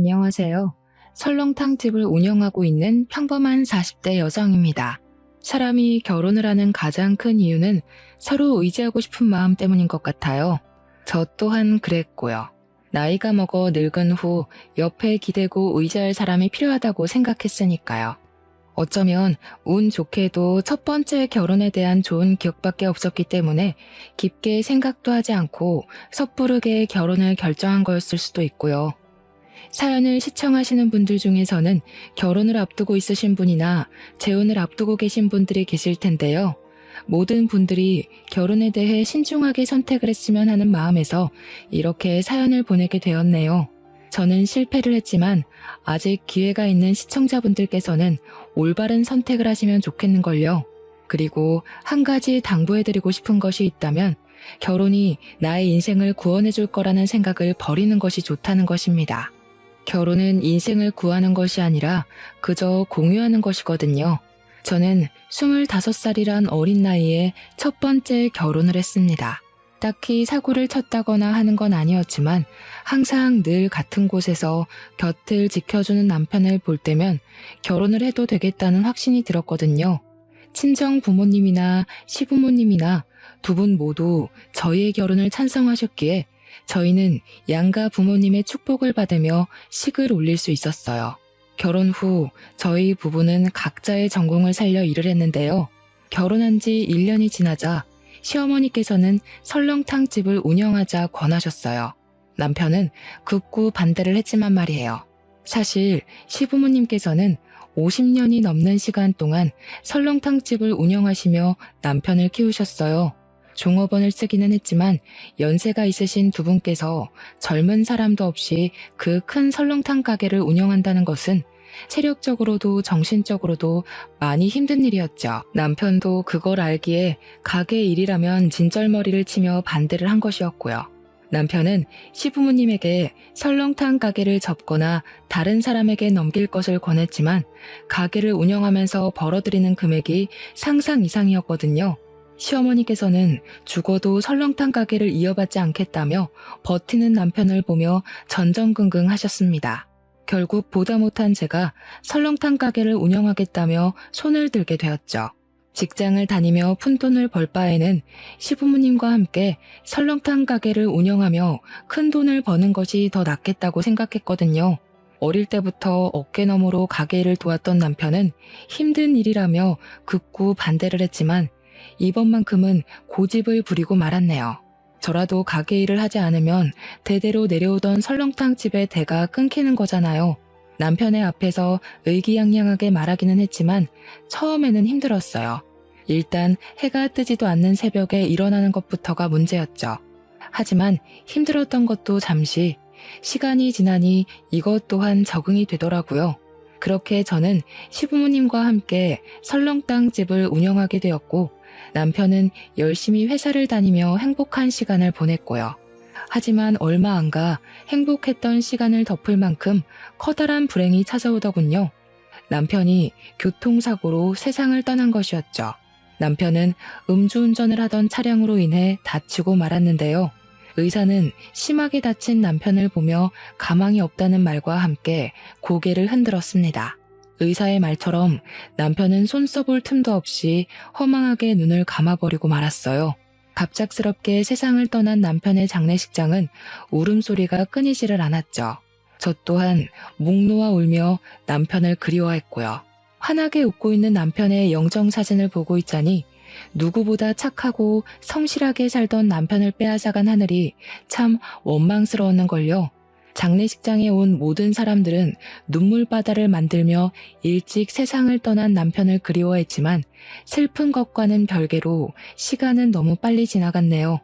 안녕하세요. 설렁탕집을 운영하고 있는 평범한 40대 여성입니다. 사람이 결혼을 하는 가장 큰 이유는 서로 의지하고 싶은 마음 때문인 것 같아요. 저 또한 그랬고요. 나이가 먹어 늙은 후 옆에 기대고 의지할 사람이 필요하다고 생각했으니까요. 어쩌면 운 좋게도 첫 번째 결혼에 대한 좋은 기억밖에 없었기 때문에 깊게 생각도 하지 않고 섣부르게 결혼을 결정한 거였을 수도 있고요. 사연을 시청하시는 분들 중에서는 결혼을 앞두고 있으신 분이나 재혼을 앞두고 계신 분들이 계실 텐데요. 모든 분들이 결혼에 대해 신중하게 선택을 했으면 하는 마음에서 이렇게 사연을 보내게 되었네요. 저는 실패를 했지만 아직 기회가 있는 시청자분들께서는 올바른 선택을 하시면 좋겠는걸요. 그리고 한 가지 당부해드리고 싶은 것이 있다면 결혼이 나의 인생을 구원해줄 거라는 생각을 버리는 것이 좋다는 것입니다. 결혼은 인생을 구하는 것이 아니라 그저 공유하는 것이거든요. 저는 25살이란 어린 나이에 첫 번째 결혼을 했습니다. 딱히 사고를 쳤다거나 하는 건 아니었지만 항상 늘 같은 곳에서 곁을 지켜주는 남편을 볼 때면 결혼을 해도 되겠다는 확신이 들었거든요. 친정 부모님이나 시부모님이나 두 분 모두 저희의 결혼을 찬성하셨기에 저희는 양가 부모님의 축복을 받으며 식을 올릴 수 있었어요. 결혼 후 저희 부부는 각자의 전공을 살려 일을 했는데요. 결혼한 지 1년이 지나자 시어머니께서는 설렁탕집을 운영하자 권하셨어요. 남편은 극구 반대를 했지만 말이에요. 사실 시부모님께서는 50년이 넘는 시간 동안 설렁탕집을 운영하시며 남편을 키우셨어요. 종업원을 쓰기는 했지만 연세가 있으신 두 분께서 젊은 사람도 없이 그 큰 설렁탕 가게를 운영한다는 것은 체력적으로도 정신적으로도 많이 힘든 일이었죠. 남편도 그걸 알기에 가게 일이라면 진절머리를 치며 반대를 한 것이었고요. 남편은 시부모님에게 설렁탕 가게를 접거나 다른 사람에게 넘길 것을 권했지만 가게를 운영하면서 벌어들이는 금액이 상상 이상이었거든요. 시어머니께서는 죽어도 설렁탕 가게를 이어받지 않겠다며 버티는 남편을 보며 전전긍긍 하셨습니다. 결국 보다 못한 제가 설렁탕 가게를 운영하겠다며 손을 들게 되었죠. 직장을 다니며 푼돈을 벌 바에는 시부모님과 함께 설렁탕 가게를 운영하며 큰 돈을 버는 것이 더 낫겠다고 생각했거든요. 어릴 때부터 어깨너머로 가게 일을 도왔던 남편은 힘든 일이라며 극구 반대를 했지만 이번만큼은 고집을 부리고 말았네요. 저라도 가게 일을 하지 않으면 대대로 내려오던 설렁탕 집의 대가 끊기는 거잖아요. 남편의 앞에서 의기양양하게 말하기는 했지만 처음에는 힘들었어요. 일단 해가 뜨지도 않는 새벽에 일어나는 것부터가 문제였죠. 하지만 힘들었던 것도 잠시, 시간이 지나니 이것 또한 적응이 되더라고요. 그렇게 저는 시부모님과 함께 설렁탕 집을 운영하게 되었고 남편은 열심히 회사를 다니며 행복한 시간을 보냈고요. 하지만 얼마 안 가 행복했던 시간을 덮을 만큼 커다란 불행이 찾아오더군요. 남편이 교통사고로 세상을 떠난 것이었죠. 남편은 음주운전을 하던 차량으로 인해 다치고 말았는데요. 의사는 심하게 다친 남편을 보며 가망이 없다는 말과 함께 고개를 흔들었습니다. 의사의 말처럼 남편은 손 써볼 틈도 없이 허망하게 눈을 감아버리고 말았어요. 갑작스럽게 세상을 떠난 남편의 장례식장은 울음소리가 끊이지를 않았죠. 저 또한 목 놓아 울며 남편을 그리워했고요. 환하게 웃고 있는 남편의 영정사진을 보고 있자니 누구보다 착하고 성실하게 살던 남편을 빼앗아간 하늘이 참 원망스러웠는걸요. 장례식장에 온 모든 사람들은 눈물바다를 만들며 일찍 세상을 떠난 남편을 그리워했지만 슬픈 것과는 별개로 시간은 너무 빨리 지나갔네요.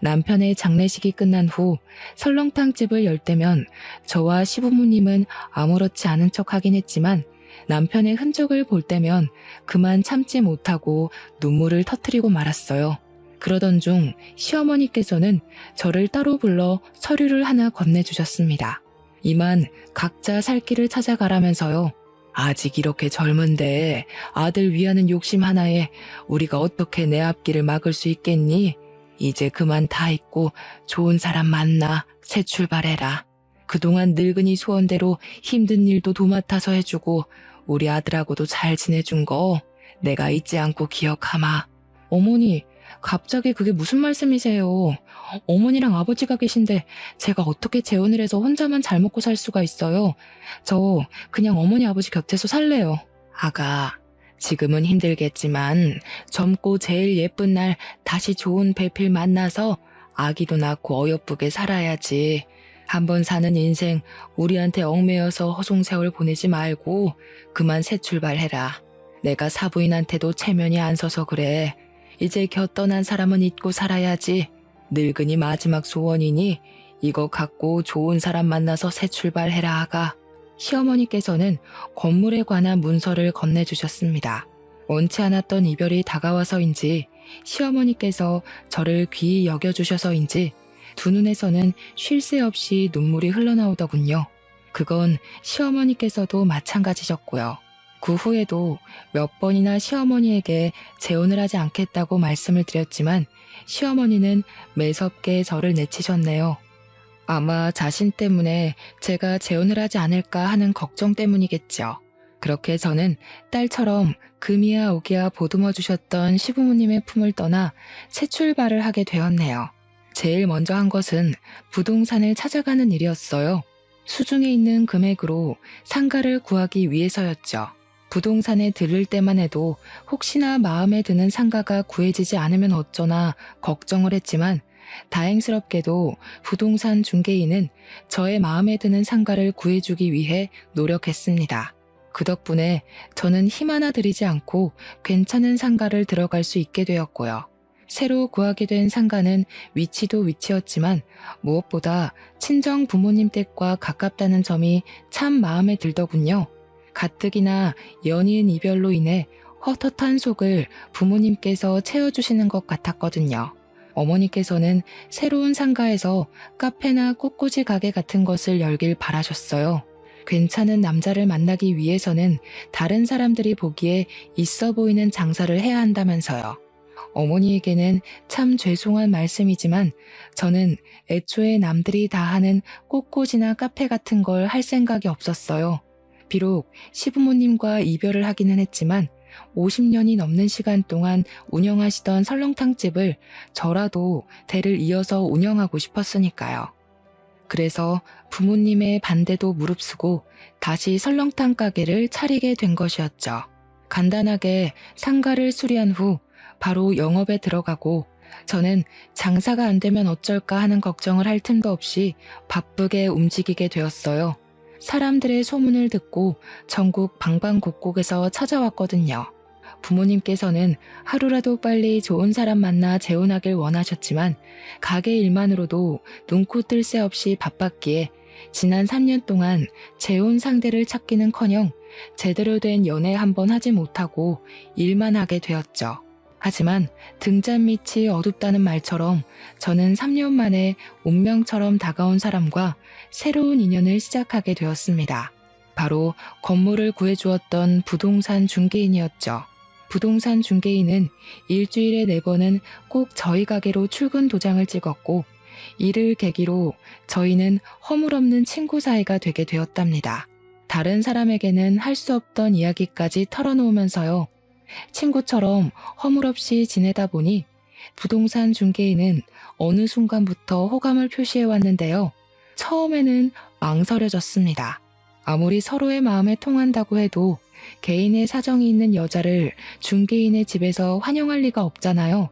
남편의 장례식이 끝난 후 설렁탕집을 열 때면 저와 시부모님은 아무렇지 않은 척 하긴 했지만 남편의 흔적을 볼 때면 그만 참지 못하고 눈물을 터뜨리고 말았어요. 그러던 중 시어머니께서는 저를 따로 불러 서류를 하나 건네주셨습니다. 이만 각자 살 길을 찾아가라면서요. 아직 이렇게 젊은데 아들 위하는 욕심 하나에 우리가 어떻게 내 앞길을 막을 수 있겠니? 이제 그만 다 잊고 좋은 사람 만나 새 출발해라. 그동안 늙은이 소원대로 힘든 일도 도맡아서 해주고 우리 아들하고도 잘 지내준 거 내가 잊지 않고 기억하마. 어머니, 갑자기 그게 무슨 말씀이세요? 어머니랑 아버지가 계신데 제가 어떻게 재혼을 해서 혼자만 잘 먹고 살 수가 있어요? 저 그냥 어머니 아버지 곁에서 살래요. 아가, 지금은 힘들겠지만 젊고 제일 예쁜 날 다시 좋은 배필 만나서 아기도 낳고 어여쁘게 살아야지. 한번 사는 인생 우리한테 얽매여서 허송세월 보내지 말고 그만 새 출발해라. 내가 사부인한테도 체면이 안 서서 그래. 이제 곁 떠난 사람은 잊고 살아야지. 늙은이 마지막 소원이니 이거 갖고 좋은 사람 만나서 새 출발해라 아가. 시어머니께서는 건물에 관한 문서를 건네주셨습니다. 원치 않았던 이별이 다가와서인지 시어머니께서 저를 귀히 여겨주셔서인지 두 눈에서는 쉴 새 없이 눈물이 흘러나오더군요. 그건 시어머니께서도 마찬가지셨고요. 그 후에도 몇 번이나 시어머니에게 재혼을 하지 않겠다고 말씀을 드렸지만 시어머니는 매섭게 저를 내치셨네요. 아마 자신 때문에 제가 재혼을 하지 않을까 하는 걱정 때문이겠죠. 그렇게 저는 딸처럼 금이야 오기야 보듬어 주셨던 시부모님의 품을 떠나 새 출발을 하게 되었네요. 제일 먼저 한 것은 부동산을 찾아가는 일이었어요. 수중에 있는 금액으로 상가를 구하기 위해서였죠. 부동산에 들를 때만 해도 혹시나 마음에 드는 상가가 구해지지 않으면 어쩌나 걱정을 했지만 다행스럽게도 부동산 중개인은 저의 마음에 드는 상가를 구해주기 위해 노력했습니다. 그 덕분에 저는 힘 하나 들이지 않고 괜찮은 상가를 들어갈 수 있게 되었고요. 새로 구하게 된 상가는 위치도 위치였지만 무엇보다 친정 부모님 댁과 가깝다는 점이 참 마음에 들더군요. 가뜩이나 연이은 이별로 인해 헛헛한 속을 부모님께서 채워주시는 것 같았거든요. 어머니께서는 새로운 상가에서 카페나 꽃꽂이 가게 같은 것을 열길 바라셨어요. 괜찮은 남자를 만나기 위해서는 다른 사람들이 보기에 있어 보이는 장사를 해야 한다면서요. 어머니에게는 참 죄송한 말씀이지만 저는 애초에 남들이 다 하는 꽃꽂이나 카페 같은 걸 할 생각이 없었어요. 비록 시부모님과 이별을 하기는 했지만 50년이 넘는 시간 동안 운영하시던 설렁탕집을 저라도 대를 이어서 운영하고 싶었으니까요. 그래서 부모님의 반대도 무릅쓰고 다시 설렁탕 가게를 차리게 된 것이었죠. 간단하게 상가를 수리한 후 바로 영업에 들어가고 저는 장사가 안 되면 어쩔까 하는 걱정을 할 틈도 없이 바쁘게 움직이게 되었어요. 사람들의 소문을 듣고 전국 방방곡곡에서 찾아왔거든요. 부모님께서는 하루라도 빨리 좋은 사람 만나 재혼하길 원하셨지만 가게 일만으로도 눈코 뜰 새 없이 바빴기에 지난 3년 동안 재혼 상대를 찾기는커녕 제대로 된 연애 한번 하지 못하고 일만 하게 되었죠. 하지만 등잔 밑이 어둡다는 말처럼 저는 3년 만에 운명처럼 다가온 사람과 새로운 인연을 시작하게 되었습니다. 바로 건물을 구해주었던 부동산 중개인이었죠. 부동산 중개인은 일주일에 4번은 꼭 저희 가게로 출근 도장을 찍었고 이를 계기로 저희는 허물없는 친구 사이가 되게 되었답니다. 다른 사람에게는 할 수 없던 이야기까지 털어놓으면서요. 친구처럼 허물없이 지내다 보니 부동산 중개인은 어느 순간부터 호감을 표시해 왔는데요. 처음에는 망설여졌습니다. 아무리 서로의 마음에 통한다고 해도 개인의 사정이 있는 여자를 중개인의 집에서 환영할 리가 없잖아요.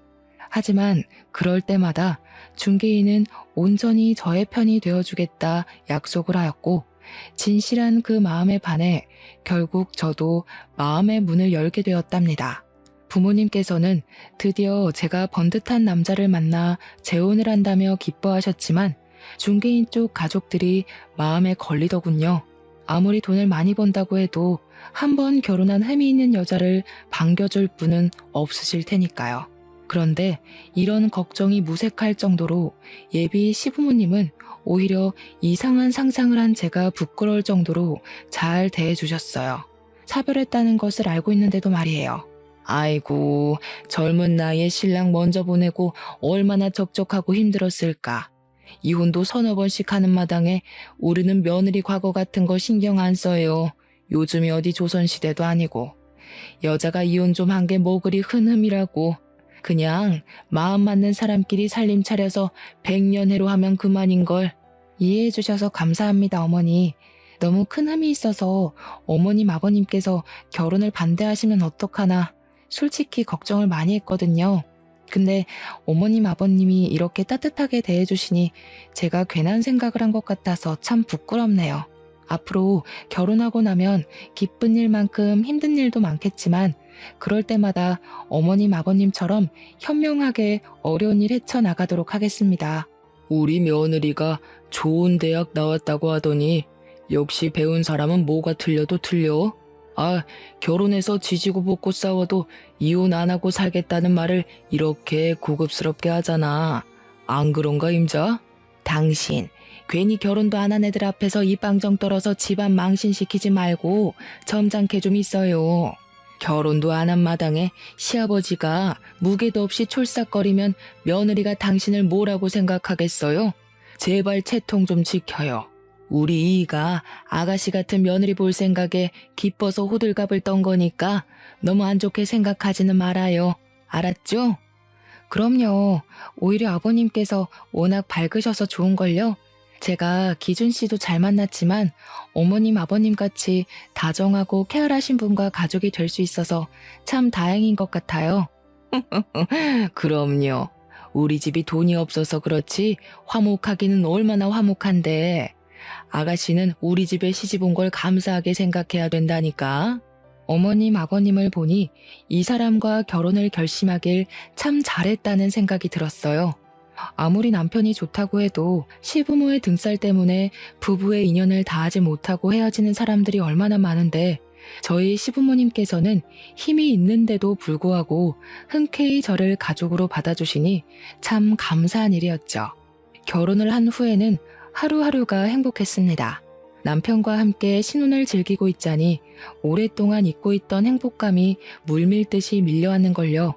하지만 그럴 때마다 중개인은 온전히 저의 편이 되어주겠다 약속을 하였고 진실한 그 마음에 반해 결국 저도 마음의 문을 열게 되었답니다. 부모님께서는 드디어 제가 번듯한 남자를 만나 재혼을 한다며 기뻐하셨지만 중개인 쪽 가족들이 마음에 걸리더군요. 아무리 돈을 많이 번다고 해도 한 번 결혼한 흠이 있는 여자를 반겨줄 분은 없으실 테니까요. 그런데 이런 걱정이 무색할 정도로 예비 시부모님은 오히려 이상한 상상을 한 제가 부끄러울 정도로 잘 대해주셨어요. 차별했다는 것을 알고 있는데도 말이에요. 아이고, 젊은 나이에 신랑 먼저 보내고 얼마나 적적하고 힘들었을까. 이혼도 서너 번씩 하는 마당에 우리는 며느리 과거 같은 거 신경 안 써요. 요즘이 어디 조선시대도 아니고. 여자가 이혼 좀 한 게 뭐 그리 흔흠이라고. 그냥 마음 맞는 사람끼리 살림 차려서 백년해로 하면 그만인걸. 이해해 주셔서 감사합니다, 어머니. 너무 큰 흠이 있어서 어머님, 아버님께서 결혼을 반대하시면 어떡하나 솔직히 걱정을 많이 했거든요. 근데 어머님, 아버님이 이렇게 따뜻하게 대해주시니 제가 괜한 생각을 한 것 같아서 참 부끄럽네요. 앞으로 결혼하고 나면 기쁜 일만큼 힘든 일도 많겠지만 그럴 때마다 어머님, 아버님처럼 현명하게 어려운 일 헤쳐나가도록 하겠습니다. 우리 며느리가 좋은 대학 나왔다고 하더니 역시 배운 사람은 뭐가 틀려도 틀려. 결혼해서 지지고 볶고 싸워도 이혼 안 하고 살겠다는 말을 이렇게 고급스럽게 하잖아. 안 그런가, 임자? 당신, 괜히 결혼도 안 한 애들 앞에서 입방정 떨어서 집안 망신시키지 말고 점잖게 좀 있어요. 결혼도 안 한 마당에 시아버지가 무게도 없이 촐싹거리면 며느리가 당신을 뭐라고 생각하겠어요? 제발 채통 좀 지켜요. 우리 이이가 아가씨 같은 며느리 볼 생각에 기뻐서 호들갑을 떤 거니까 너무 안 좋게 생각하지는 말아요. 알았죠? 그럼요. 오히려 아버님께서 워낙 밝으셔서 좋은걸요. 제가 기준 씨도 잘 만났지만 어머님, 아버님 같이 다정하고 쾌활하신 분과 가족이 될 수 있어서 참 다행인 것 같아요. 그럼요. 우리 집이 돈이 없어서 그렇지 화목하기는 얼마나 화목한데. 아가씨는 우리 집에 시집 온 걸 감사하게 생각해야 된다니까. 어머님, 아버님을 보니 이 사람과 결혼을 결심하길 참 잘했다는 생각이 들었어요. 아무리 남편이 좋다고 해도 시부모의 등살 때문에 부부의 인연을 다하지 못하고 헤어지는 사람들이 얼마나 많은데 저희 시부모님께서는 힘이 있는데도 불구하고 흔쾌히 저를 가족으로 받아주시니 참 감사한 일이었죠. 결혼을 한 후에는 하루하루가 행복했습니다. 남편과 함께 신혼을 즐기고 있자니 오랫동안 잊고 있던 행복감이 물밀듯이 밀려왔는걸요.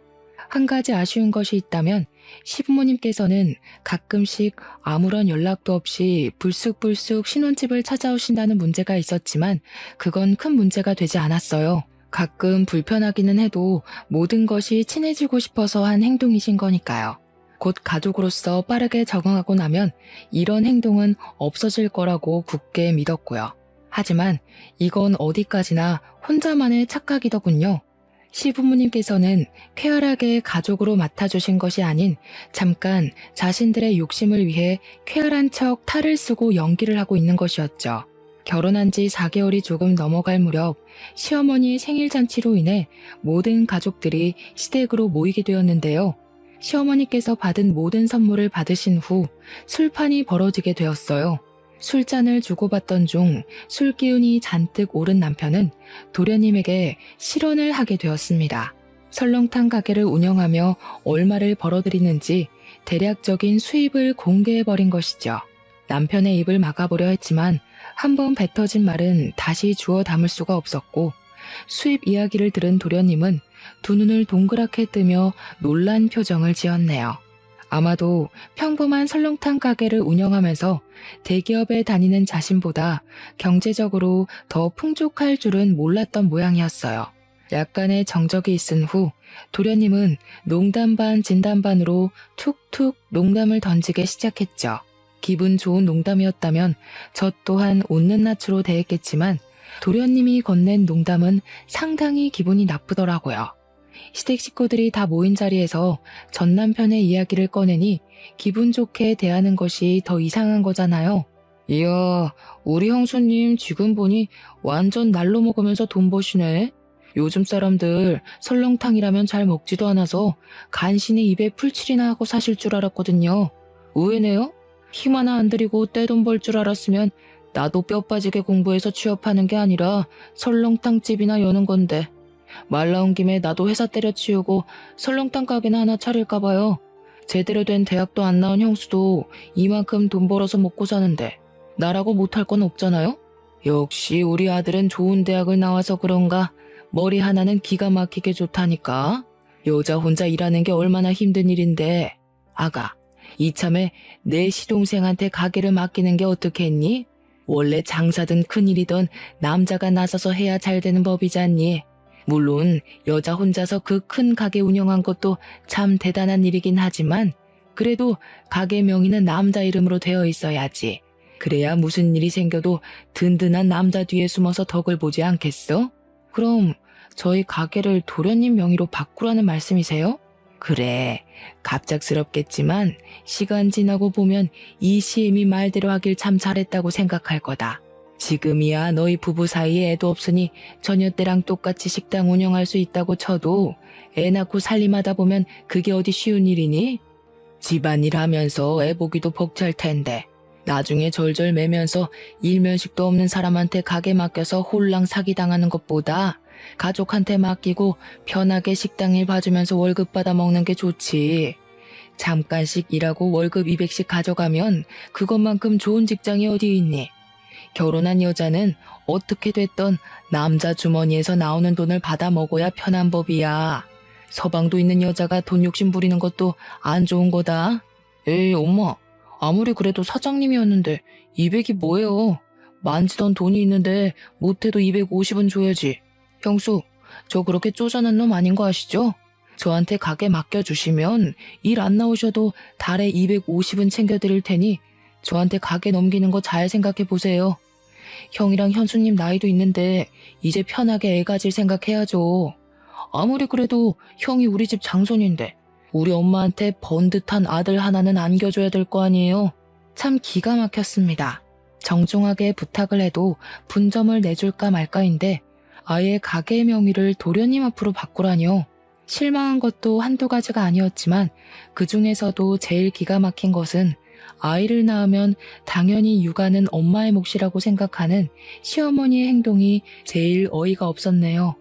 한 가지 아쉬운 것이 있다면 시부모님께서는 가끔씩 아무런 연락도 없이 불쑥불쑥 신혼집을 찾아오신다는 문제가 있었지만 그건 큰 문제가 되지 않았어요. 가끔 불편하기는 해도 모든 것이 친해지고 싶어서 한 행동이신 거니까요. 곧 가족으로서 빠르게 적응하고 나면 이런 행동은 없어질 거라고 굳게 믿었고요. 하지만 이건 어디까지나 혼자만의 착각이더군요. 시부모님께서는 쾌활하게 가족으로 맡아주신 것이 아닌 잠깐 자신들의 욕심을 위해 쾌활한 척 탈을 쓰고 연기를 하고 있는 것이었죠. 결혼한 지 4개월이 조금 넘어갈 무렵 시어머니의 생일잔치로 인해 모든 가족들이 시댁으로 모이게 되었는데요. 시어머니께서 받은 모든 선물을 받으신 후 술판이 벌어지게 되었어요. 술잔을 주고받던 중 술기운이 잔뜩 오른 남편은 도련님에게 실언을 하게 되었습니다. 설렁탕 가게를 운영하며 얼마를 벌어들이는지 대략적인 수입을 공개해버린 것이죠. 남편의 입을 막아보려 했지만 한번 뱉어진 말은 다시 주워 담을 수가 없었고 수입 이야기를 들은 도련님은 두 눈을 동그랗게 뜨며 놀란 표정을 지었네요. 아마도 평범한 설렁탕 가게를 운영하면서 대기업에 다니는 자신보다 경제적으로 더 풍족할 줄은 몰랐던 모양이었어요. 약간의 정적이 있은 후 도련님은 농담 반 진담 반으로 툭툭 농담을 던지기 시작했죠. 기분 좋은 농담이었다면 저 또한 웃는 낯으로 대했겠지만 도련님이 건넨 농담은 상당히 기분이 나쁘더라고요. 시댁 식구들이 다 모인 자리에서 전 남편의 이야기를 꺼내니 기분 좋게 대하는 것이 더 이상한 거잖아요. 이야, 우리 형수님 지금 보니 완전 날로 먹으면서 돈 버시네. 요즘 사람들 설렁탕이라면 잘 먹지도 않아서 간신히 입에 풀칠이나 하고 사실 줄 알았거든요. 의외네요. 힘 하나 안 들이고 떼돈 벌 줄 알았으면 나도 뼈 빠지게 공부해서 취업하는 게 아니라 설렁탕집이나 여는 건데. 말 나온 김에 나도 회사 때려치우고 설렁탕 가게나 하나 차릴까 봐요. 제대로 된 대학도 안 나온 형수도 이만큼 돈 벌어서 먹고 사는데 나라고 못할 건 없잖아요? 역시 우리 아들은 좋은 대학을 나와서 그런가 머리 하나는 기가 막히게 좋다니까. 여자 혼자 일하는 게 얼마나 힘든 일인데. 아가, 이참에 내 시동생한테 가게를 맡기는 게 어떻겠니? 원래 장사든 큰일이든 남자가 나서서 해야 잘 되는 법이잖니. 물론 여자 혼자서 그 큰 가게 운영한 것도 참 대단한 일이긴 하지만 그래도 가게 명의는 남자 이름으로 되어 있어야지. 그래야 무슨 일이 생겨도 든든한 남자 뒤에 숨어서 덕을 보지 않겠어? 그럼 저희 가게를 도련님 명의로 바꾸라는 말씀이세요? 그래, 갑작스럽겠지만 시간 지나고 보면 이 시임이 말대로 하길 참 잘했다고 생각할 거다. 지금이야 너희 부부 사이에 애도 없으니 처녀 때랑 똑같이 식당 운영할 수 있다고 쳐도 애 낳고 살림하다 보면 그게 어디 쉬운 일이니? 집안일 하면서 애 보기도 벅찰 텐데 나중에 절절 매면서 일면식도 없는 사람한테 가게 맡겨서 홀랑 사기당하는 것보다 가족한테 맡기고 편하게 식당 일 봐주면서 월급 받아 먹는 게 좋지. 잠깐씩 일하고 월급 200씩 가져가면 그것만큼 좋은 직장이 어디 있니? 결혼한 여자는 어떻게 됐던 남자 주머니에서 나오는 돈을 받아 먹어야 편한 법이야. 서방도 있는 여자가 돈 욕심 부리는 것도 안 좋은 거다. 에이 엄마, 아무리 그래도 사장님이었는데 200이 뭐예요? 만지던 돈이 있는데 못해도 250은 줘야지. 형수, 저 그렇게 쪼잔한 놈 아닌 거 아시죠? 저한테 가게 맡겨주시면 일 안 나오셔도 달에 250은 챙겨드릴 테니 저한테 가게 넘기는 거 잘 생각해 보세요. 형이랑 현수님 나이도 있는데 이제 편하게 애 가질 생각해야죠. 아무리 그래도 형이 우리 집 장손인데 우리 엄마한테 번듯한 아들 하나는 안겨줘야 될 거 아니에요. 참 기가 막혔습니다. 정중하게 부탁을 해도 분점을 내줄까 말까인데 아예 가게 명의를 도련님 앞으로 바꾸라뇨. 실망한 것도 한두 가지가 아니었지만 그 중에서도 제일 기가 막힌 것은 아이를 낳으면 당연히 육아는 엄마의 몫이라고 생각하는 시어머니의 행동이 제일 어이가 없었네요.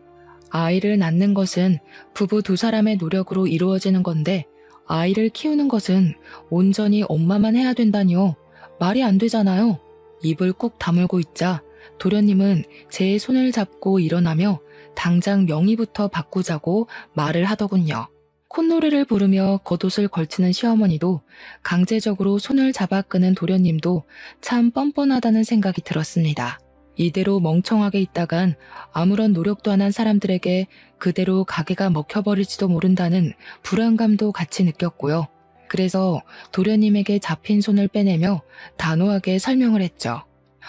아이를 낳는 것은 부부 두 사람의 노력으로 이루어지는 건데 아이를 키우는 것은 온전히 엄마만 해야 된다니요. 말이 안 되잖아요. 입을 꾹 다물고 있자 도련님은 제 손을 잡고 일어나며 당장 명의부터 바꾸자고 말을 하더군요. 콧노래를 부르며 겉옷을 걸치는 시어머니도 강제적으로 손을 잡아 끄는 도련님도 참 뻔뻔하다는 생각이 들었습니다. 이대로 멍청하게 있다간 아무런 노력도 안 한 사람들에게 그대로 가게가 먹혀버릴지도 모른다는 불안감도 같이 느꼈고요. 그래서 도련님에게 잡힌 손을 빼내며 단호하게 설명을 했죠.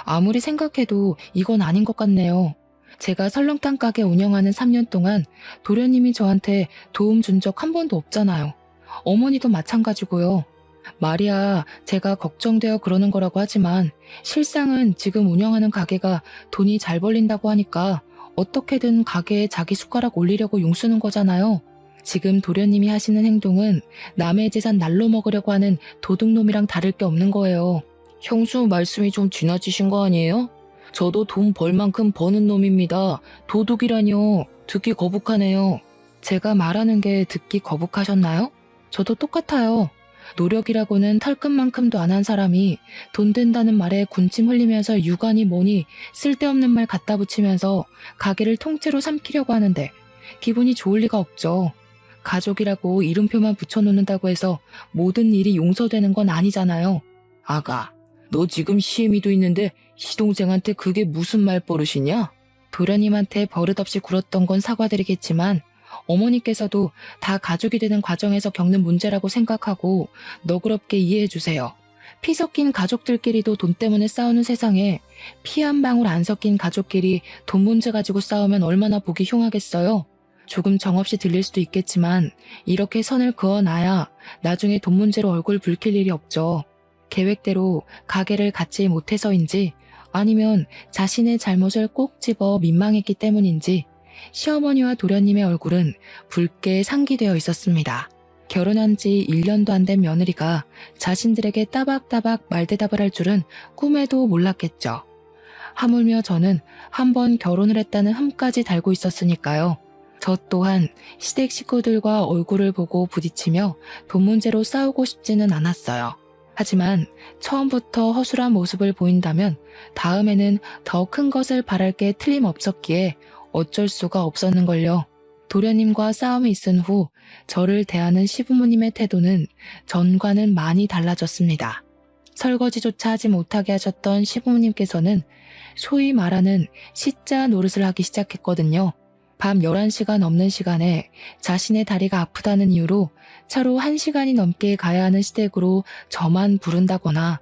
아무리 생각해도 이건 아닌 것 같네요. 제가 설렁탕 가게 운영하는 3년 동안 도련님이 저한테 도움 준 적 한 번도 없잖아요. 어머니도 마찬가지고요. 말이야 제가 걱정되어 그러는 거라고 하지만 실상은 지금 운영하는 가게가 돈이 잘 벌린다고 하니까 어떻게든 가게에 자기 숟가락 올리려고 용쓰는 거잖아요. 지금 도련님이 하시는 행동은 남의 재산 날로 먹으려고 하는 도둑놈이랑 다를 게 없는 거예요. 형수 말씀이 좀 지나치신 거 아니에요? 저도 돈 벌 만큼 버는 놈입니다. 도둑이라뇨. 듣기 거북하네요. 제가 말하는 게 듣기 거북하셨나요? 저도 똑같아요. 노력이라고는 털끝만큼도 안 한 사람이 돈 된다는 말에 군침 흘리면서 유관이 뭐니 쓸데없는 말 갖다 붙이면서 가게를 통째로 삼키려고 하는데 기분이 좋을 리가 없죠. 가족이라고 이름표만 붙여놓는다고 해서 모든 일이 용서되는 건 아니잖아요. 아가, 너 지금 시애미도 있는데 시동생한테 그게 무슨 말버릇이냐? 도련님한테 버릇없이 굴었던 건 사과드리겠지만 어머니께서도 다 가족이 되는 과정에서 겪는 문제라고 생각하고 너그럽게 이해해 주세요. 피 섞인 가족들끼리도 돈 때문에 싸우는 세상에 피 한 방울 안 섞인 가족끼리 돈 문제 가지고 싸우면 얼마나 보기 흉하겠어요. 조금 정없이 들릴 수도 있겠지만 이렇게 선을 그어놔야 나중에 돈 문제로 얼굴 붉힐 일이 없죠. 계획대로 가게를 갖지 못해서인지 아니면 자신의 잘못을 꼭 집어 민망했기 때문인지 시어머니와 도련님의 얼굴은 붉게 상기되어 있었습니다. 결혼한 지 1년도 안 된 며느리가 자신들에게 따박따박 말대답을 할 줄은 꿈에도 몰랐겠죠. 하물며 저는 한번 결혼을 했다는 흠까지 달고 있었으니까요. 저 또한 시댁 식구들과 얼굴을 보고 부딪히며 돈 문제로 싸우고 싶지는 않았어요. 하지만 처음부터 허술한 모습을 보인다면 다음에는 더 큰 것을 바랄 게 틀림없었기에 어쩔 수가 없었는걸요. 도련님과 싸움이 있은 후 저를 대하는 시부모님의 태도는 전과는 많이 달라졌습니다. 설거지조차 하지 못하게 하셨던 시부모님께서는 소위 말하는 시자 노릇을 하기 시작했거든요. 밤 11시가 넘는 시간에 자신의 다리가 아프다는 이유로 차로 1시간이 넘게 가야 하는 시댁으로 저만 부른다거나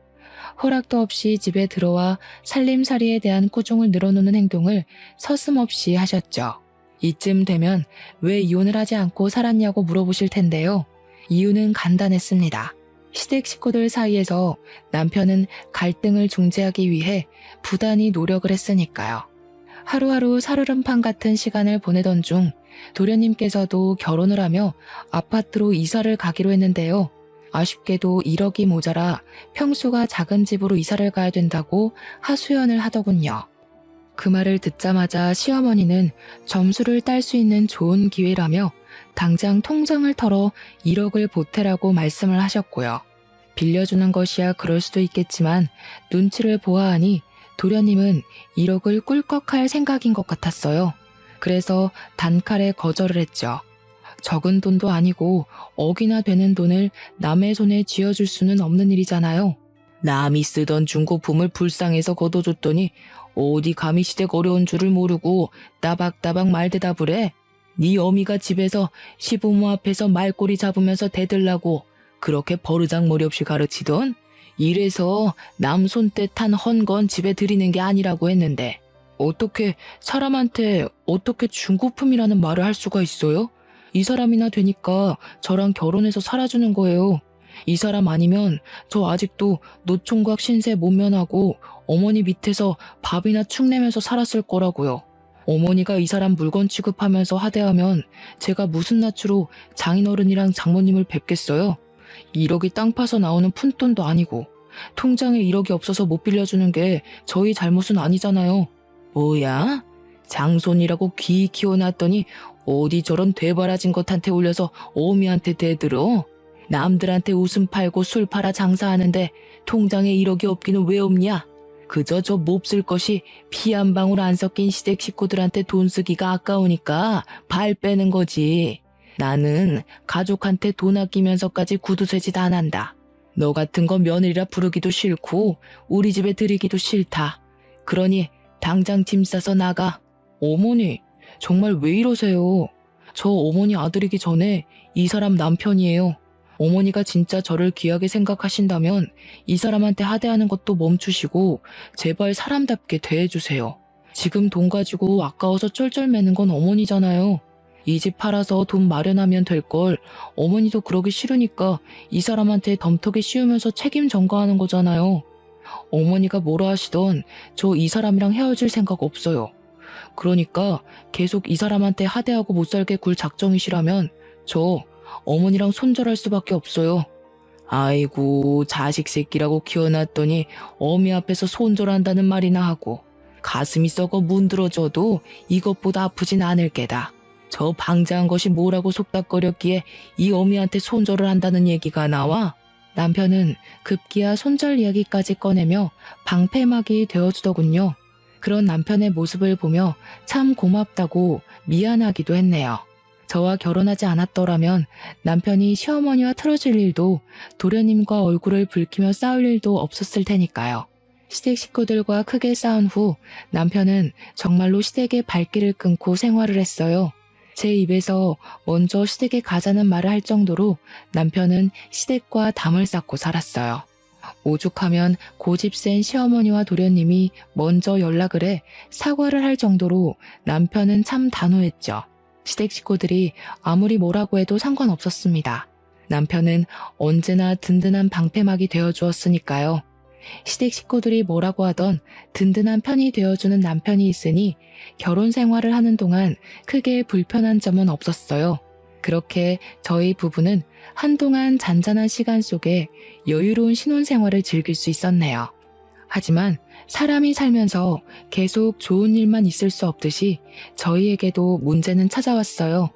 허락도 없이 집에 들어와 살림살이에 대한 꾸중을 늘어놓는 행동을 서슴없이 하셨죠. 이쯤 되면 왜 이혼을 하지 않고 살았냐고 물어보실 텐데요. 이유는 간단했습니다. 시댁 식구들 사이에서 남편은 갈등을 중재하기 위해 부단히 노력을 했으니까요. 하루하루 살얼음판 같은 시간을 보내던 중 도련님께서도 결혼을 하며 아파트로 이사를 가기로 했는데요. 아쉽게도 1억이 모자라 평수가 작은 집으로 이사를 가야 된다고 하소연을 하더군요. 그 말을 듣자마자 시어머니는 점수를 딸 수 있는 좋은 기회라며 당장 통장을 털어 1억을 보태라고 말씀을 하셨고요. 빌려주는 것이야 그럴 수도 있겠지만 눈치를 보아하니 도련님은 1억을 꿀꺽할 생각인 것 같았어요. 그래서 단칼에 거절을 했죠. 적은 돈도 아니고 억이나 되는 돈을 남의 손에 쥐어줄 수는 없는 일이잖아요. 남이 쓰던 중고품을 불쌍해서 걷어줬더니 어디 감히 시댁 어려운 줄을 모르고 따박따박 말대답을 해. 네 어미가 집에서 시부모 앞에서 말꼬리 잡으면서 대들라고 그렇게 버르장머리 없이 가르치던? 이래서 남 손때 탄 헌건 집에 들이는 게 아니라고 했는데 어떻게 사람한테 어떻게 중고품이라는 말을 할 수가 있어요? 이 사람이나 되니까 저랑 결혼해서 살아주는 거예요. 이 사람 아니면 저 아직도 노총각 신세 못 면하고 어머니 밑에서 밥이나 축 내면서 살았을 거라고요. 어머니가 이 사람 물건 취급하면서 하대하면 제가 무슨 낯으로 장인어른이랑 장모님을 뵙겠어요? 1억이 땅 파서 나오는 푼돈도 아니고 통장에 1억이 없어서 못 빌려주는 게 저희 잘못은 아니잖아요. 뭐야? 장손이라고 귀 키워놨더니 어디 저런 되바라진 것한테 올려서 어미한테 대들어? 남들한테 웃음 팔고 술 팔아 장사하는데 통장에 1억이 없기는 왜 없냐? 그저 저 몹쓸 것이 피 한 방울 안 섞인 시댁 식구들한테 돈 쓰기가 아까우니까 발 빼는 거지. 나는 가족한테 돈 아끼면서까지 구두쇠짓 안 한다. 너 같은 거 며느리라 부르기도 싫고 우리 집에 들이기도 싫다. 그러니 당장 짐 싸서 나가. 어머니, 정말 왜 이러세요? 저 어머니 아들이기 전에 이 사람 남편이에요. 어머니가 진짜 저를 귀하게 생각하신다면 이 사람한테 하대하는 것도 멈추시고 제발 사람답게 대해주세요. 지금 돈 가지고 아까워서 쩔쩔매는 건 어머니잖아요. 이 집 팔아서 돈 마련하면 될 걸 어머니도 그러기 싫으니까 이 사람한테 덤터기 씌우면서 책임 전가하는 거잖아요. 어머니가 뭐라 하시던 저 이 사람이랑 헤어질 생각 없어요. 그러니까 계속 이 사람한테 하대하고 못 살게 굴 작정이시라면 저 어머니랑 손절할 수밖에 없어요. 아이고, 자식 새끼라고 키워놨더니 어미 앞에서 손절한다는 말이나 하고 가슴이 썩어 문드러져도 이것보다 아프진 않을 게다. 저 방자한 것이 뭐라고 속닥거렸기에 이 어미한테 손절을 한다는 얘기가 나와? 남편은 급기야 손절 이야기까지 꺼내며 방패막이 되어주더군요. 그런 남편의 모습을 보며 참 고맙다고 미안하기도 했네요. 저와 결혼하지 않았더라면 남편이 시어머니와 틀어질 일도 도련님과 얼굴을 붉히며 싸울 일도 없었을 테니까요. 시댁 식구들과 크게 싸운 후 남편은 정말로 시댁의 발길을 끊고 생활을 했어요. 제 입에서 먼저 시댁에 가자는 말을 할 정도로 남편은 시댁과 담을 쌓고 살았어요. 오죽하면 고집 센 시어머니와 도련님이 먼저 연락을 해 사과를 할 정도로 남편은 참 단호했죠. 시댁 식구들이 아무리 뭐라고 해도 상관없었습니다. 남편은 언제나 든든한 방패막이 되어주었으니까요. 시댁 식구들이 뭐라고 하던 든든한 편이 되어주는 남편이 있으니 결혼 생활을 하는 동안 크게 불편한 점은 없었어요. 그렇게 저희 부부는 한동안 잔잔한 시간 속에 여유로운 신혼생활을 즐길 수 있었네요. 하지만 사람이 살면서 계속 좋은 일만 있을 수 없듯이 저희에게도 문제는 찾아왔어요.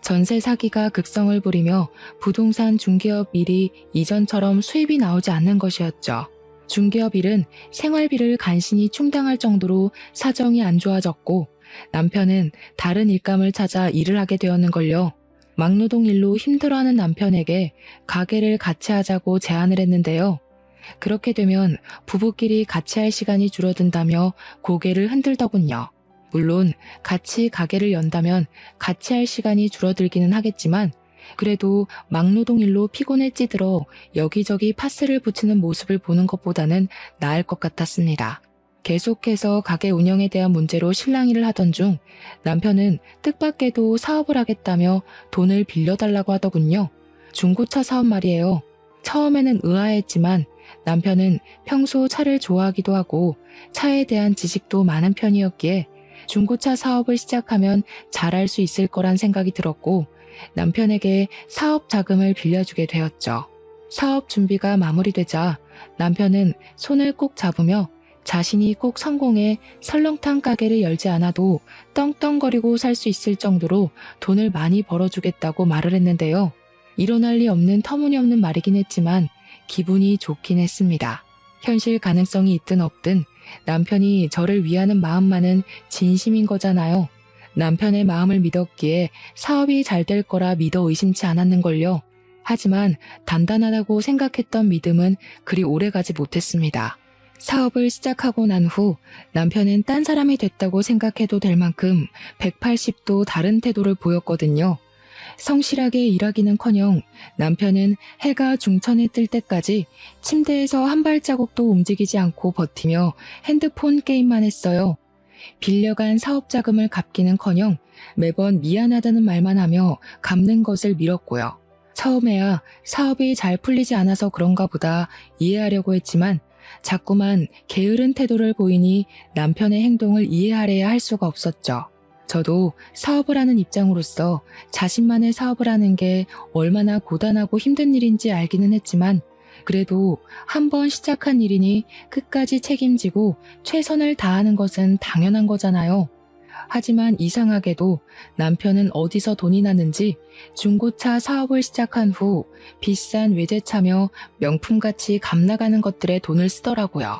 전세 사기가 극성을 부리며 부동산 중개업 일이 이전처럼 수입이 나오지 않는 것이었죠. 중개업 일은 생활비를 간신히 충당할 정도로 사정이 안 좋아졌고 남편은 다른 일감을 찾아 일을 하게 되었는걸요. 막노동 일로 힘들어하는 남편에게 가게를 같이 하자고 제안을 했는데요. 그렇게 되면 부부끼리 같이 할 시간이 줄어든다며 고개를 흔들더군요. 물론 같이 가게를 연다면 같이 할 시간이 줄어들기는 하겠지만 그래도 막노동 일로 피곤에 찌들어 여기저기 파스를 붙이는 모습을 보는 것보다는 나을 것 같았습니다. 계속해서 가게 운영에 대한 문제로 실랑이를 하던 중 남편은 뜻밖에도 사업을 하겠다며 돈을 빌려달라고 하더군요. 중고차 사업 말이에요. 처음에는 의아했지만 남편은 평소 차를 좋아하기도 하고 차에 대한 지식도 많은 편이었기에 중고차 사업을 시작하면 잘할 수 있을 거란 생각이 들었고 남편에게 사업 자금을 빌려주게 되었죠. 사업 준비가 마무리되자 남편은 손을 꼭 잡으며 자신이 꼭 성공해 설렁탕 가게를 열지 않아도 떵떵거리고 살 수 있을 정도로 돈을 많이 벌어주겠다고 말을 했는데요. 일어날 리 없는 터무니없는 말이긴 했지만 기분이 좋긴 했습니다. 현실 가능성이 있든 없든 남편이 저를 위하는 마음만은 진심인 거잖아요. 남편의 마음을 믿었기에 사업이 잘 될 거라 믿어 의심치 않았는걸요. 하지만 단단하다고 생각했던 믿음은 그리 오래가지 못했습니다. 사업을 시작하고 난 후 남편은 딴 사람이 됐다고 생각해도 될 만큼 180도 다른 태도를 보였거든요. 성실하게 일하기는커녕 남편은 해가 중천에 뜰 때까지 침대에서 한 발자국도 움직이지 않고 버티며 핸드폰 게임만 했어요. 빌려간 사업 자금을 갚기는커녕 매번 미안하다는 말만 하며 갚는 것을 미뤘고요. 처음에야 사업이 잘 풀리지 않아서 그런가 보다 이해하려고 했지만 자꾸만 게으른 태도를 보이니 남편의 행동을 이해하려야 할 수가 없었죠. 저도 사업을 하는 입장으로서 자신만의 사업을 하는 게 얼마나 고단하고 힘든 일인지 알기는 했지만 그래도 한번 시작한 일이니 끝까지 책임지고 최선을 다하는 것은 당연한 거잖아요. 하지만 이상하게도 남편은 어디서 돈이 났는지 중고차 사업을 시작한 후 비싼 외제차며 명품같이 값나가는 것들에 돈을 쓰더라고요.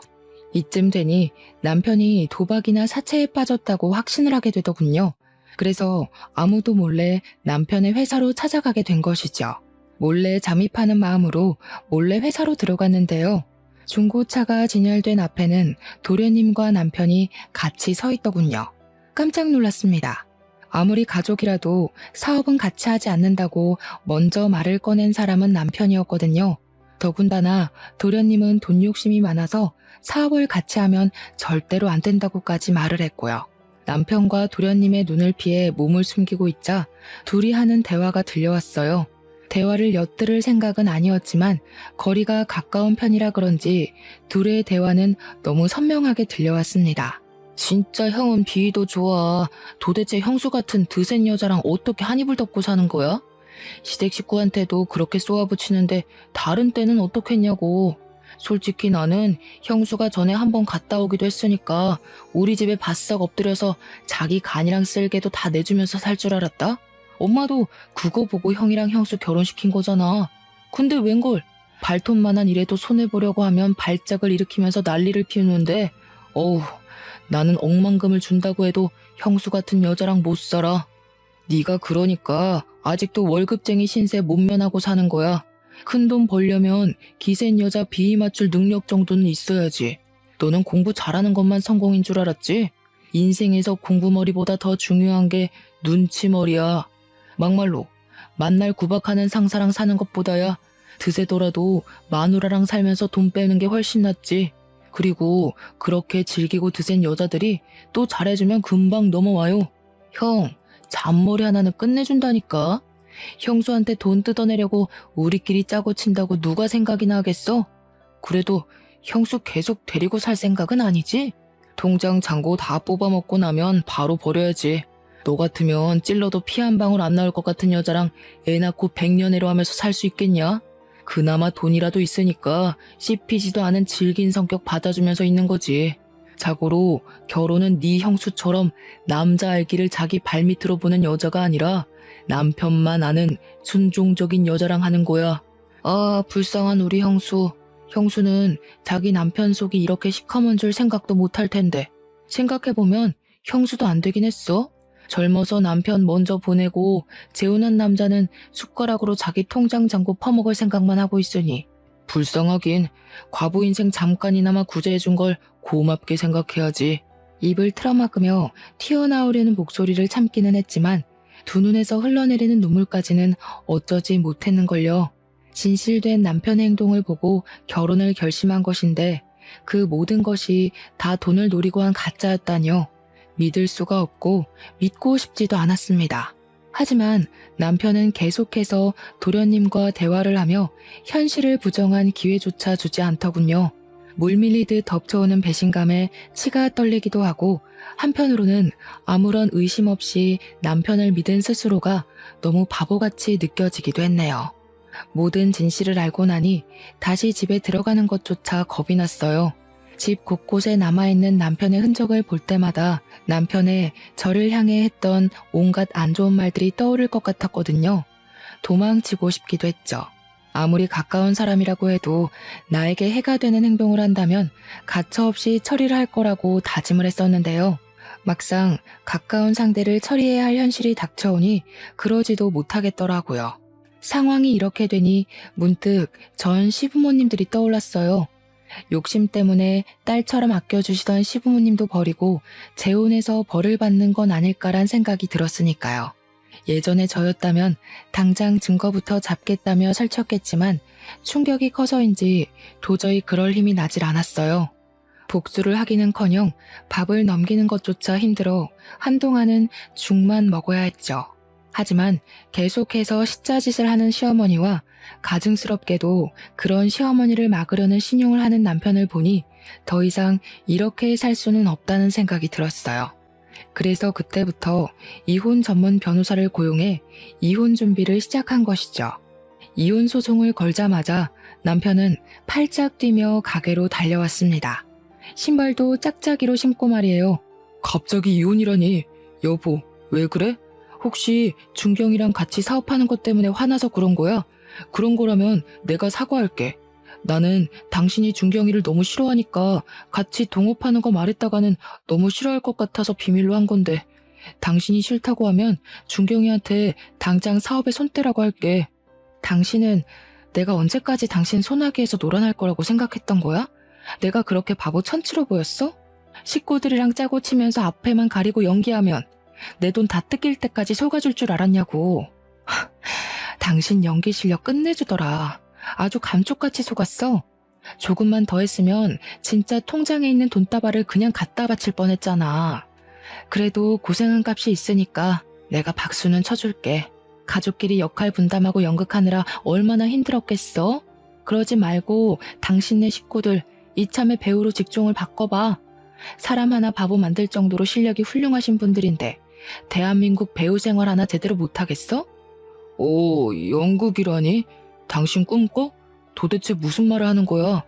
이쯤 되니 남편이 도박이나 사채에 빠졌다고 확신을 하게 되더군요. 그래서 아무도 몰래 남편의 회사로 찾아가게 된 것이죠. 몰래 잠입하는 마음으로 몰래 회사로 들어갔는데요. 중고차가 진열된 앞에는 도련님과 남편이 같이 서 있더군요. 깜짝 놀랐습니다. 아무리 가족이라도 사업은 같이 하지 않는다고 먼저 말을 꺼낸 사람은 남편이었거든요. 더군다나 도련님은 돈 욕심이 많아서 사업을 같이 하면 절대로 안 된다고까지 말을 했고요. 남편과 도련님의 눈을 피해 몸을 숨기고 있자 둘이 하는 대화가 들려왔어요. 대화를 엿들을 생각은 아니었지만 거리가 가까운 편이라 그런지 둘의 대화는 너무 선명하게 들려왔습니다. 진짜 형은 비위도 좋아. 도대체 형수 같은 드센 여자랑 어떻게 한 이불 덮고 사는 거야? 시댁 식구한테도 그렇게 쏘아붙이는데 다른 때는 어떻겠냐고. 솔직히 나는 형수가 전에 한번 갔다 오기도 했으니까 우리 집에 바싹 엎드려서 자기 간이랑 쓸개도 다 내주면서 살 줄 알았다? 엄마도 그거 보고 형이랑 형수 결혼시킨 거잖아. 근데 웬걸 발톱만한 일에도 손해보려고 하면 발작을 일으키면서 난리를 피우는데 어우, 나는 억만금을 준다고 해도 형수 같은 여자랑 못 살아. 네가 그러니까 아직도 월급쟁이 신세 못 면하고 사는 거야. 큰돈 벌려면 기센 여자 비위 맞출 능력 정도는 있어야지. 너는 공부 잘하는 것만 성공인 줄 알았지? 인생에서 공부머리보다 더 중요한 게 눈치머리야. 막말로 만날 구박하는 상사랑 사는 것보다야 드세더라도 마누라랑 살면서 돈 빼는 게 훨씬 낫지. 그리고 그렇게 즐기고 드센 여자들이 또 잘해주면 금방 넘어와요. 형, 잔머리 하나는 끝내준다니까. 형수한테 돈 뜯어내려고 우리끼리 짜고 친다고 누가 생각이나 하겠어? 그래도 형수 계속 데리고 살 생각은 아니지? 통장 잔고 다 뽑아먹고 나면 바로 버려야지. 너 같으면 찔러도 피 한 방울 안 나올 것 같은 여자랑 애 낳고 100년애로 하면서 살 수 있겠냐? 그나마 돈이라도 있으니까 씹히지도 않은 질긴 성격 받아주면서 있는 거지. 자고로 결혼은 네 형수처럼 남자 알기를 자기 발밑으로 보는 여자가 아니라 남편만 아는 순종적인 여자랑 하는 거야. 아, 불쌍한 우리 형수. 형수는 자기 남편 속이 이렇게 시커먼 줄 생각도 못할 텐데. 생각해보면 형수도 안 되긴 했어. 젊어서 남편 먼저 보내고 재혼한 남자는 숟가락으로 자기 통장 잔고 퍼먹을 생각만 하고 있으니 불쌍하긴. 과부 인생 잠깐이나마 구제해준 걸 고맙게 생각해야지. 입을 틀어막으며 튀어나오려는 목소리를 참기는 했지만 두 눈에서 흘러내리는 눈물까지는 어쩌지 못했는걸요. 진실된 남편의 행동을 보고 결혼을 결심한 것인데 그 모든 것이 다 돈을 노리고 한 가짜였다뇨. 믿을 수가 없고 믿고 싶지도 않았습니다. 하지만 남편은 계속해서 도련님과 대화를 하며 현실을 부정한 기회조차 주지 않더군요. 물밀리듯 덮쳐오는 배신감에 치가 떨리기도 하고 한편으로는 아무런 의심 없이 남편을 믿은 스스로가 너무 바보같이 느껴지기도 했네요. 모든 진실을 알고 나니 다시 집에 들어가는 것조차 겁이 났어요. 집 곳곳에 남아있는 남편의 흔적을 볼 때마다 남편의 저를 향해 했던 온갖 안 좋은 말들이 떠오를 것 같았거든요. 도망치고 싶기도 했죠. 아무리 가까운 사람이라고 해도 나에게 해가 되는 행동을 한다면 가차없이 처리를 할 거라고 다짐을 했었는데요. 막상 가까운 상대를 처리해야 할 현실이 닥쳐오니 그러지도 못하겠더라고요. 상황이 이렇게 되니 문득 전 시부모님들이 떠올랐어요. 욕심 때문에 딸처럼 아껴주시던 시부모님도 버리고 재혼해서 벌을 받는 건 아닐까란 생각이 들었으니까요. 예전에 저였다면 당장 증거부터 잡겠다며 설쳤겠지만 충격이 커서인지 도저히 그럴 힘이 나질 않았어요. 복수를 하기는커녕 밥을 넘기는 것조차 힘들어 한동안은 죽만 먹어야 했죠. 하지만 계속해서 시짜짓을 하는 시어머니와 가증스럽게도 그런 시어머니를 막으려는 신용을 하는 남편을 보니 더 이상 이렇게 살 수는 없다는 생각이 들었어요. 그래서 그때부터 이혼 전문 변호사를 고용해 이혼 준비를 시작한 것이죠. 이혼 소송을 걸자마자 남편은 팔짝 뛰며 가게로 달려왔습니다. 신발도 짝짝이로 신고 말이에요. 갑자기 이혼이라니. 여보, 왜 그래? 혹시 준경이랑 같이 사업하는 것 때문에 화나서 그런 거야? 그런 거라면 내가 사과할게. 나는 당신이 준경이를 너무 싫어하니까 같이 동업하는 거 말했다가는 너무 싫어할 것 같아서 비밀로 한 건데 당신이 싫다고 하면 준경이한테 당장 사업에 손 떼라고 할게. 당신은 내가 언제까지 당신 소나기에서 놀아날 거라고 생각했던 거야? 내가 그렇게 바보 천치로 보였어? 식구들이랑 짜고 치면서 앞에만 가리고 연기하면 내 돈 다 뜯길 때까지 속아줄 줄 알았냐고. 당신 연기 실력 끝내주더라. 아주 감쪽같이 속았어. 조금만 더 했으면 진짜 통장에 있는 돈다발을 그냥 갖다 바칠 뻔했잖아. 그래도 고생한 값이 있으니까 내가 박수는 쳐줄게. 가족끼리 역할 분담하고 연극하느라 얼마나 힘들었겠어? 그러지 말고 당신네 식구들 이참에 배우로 직종을 바꿔봐. 사람 하나 바보 만들 정도로 실력이 훌륭하신 분들인데 대한민국 배우 생활 하나 제대로 못하겠어? 오, 연극이라니? 당신 꿈꿔? 도대체 무슨 말을 하는 거야?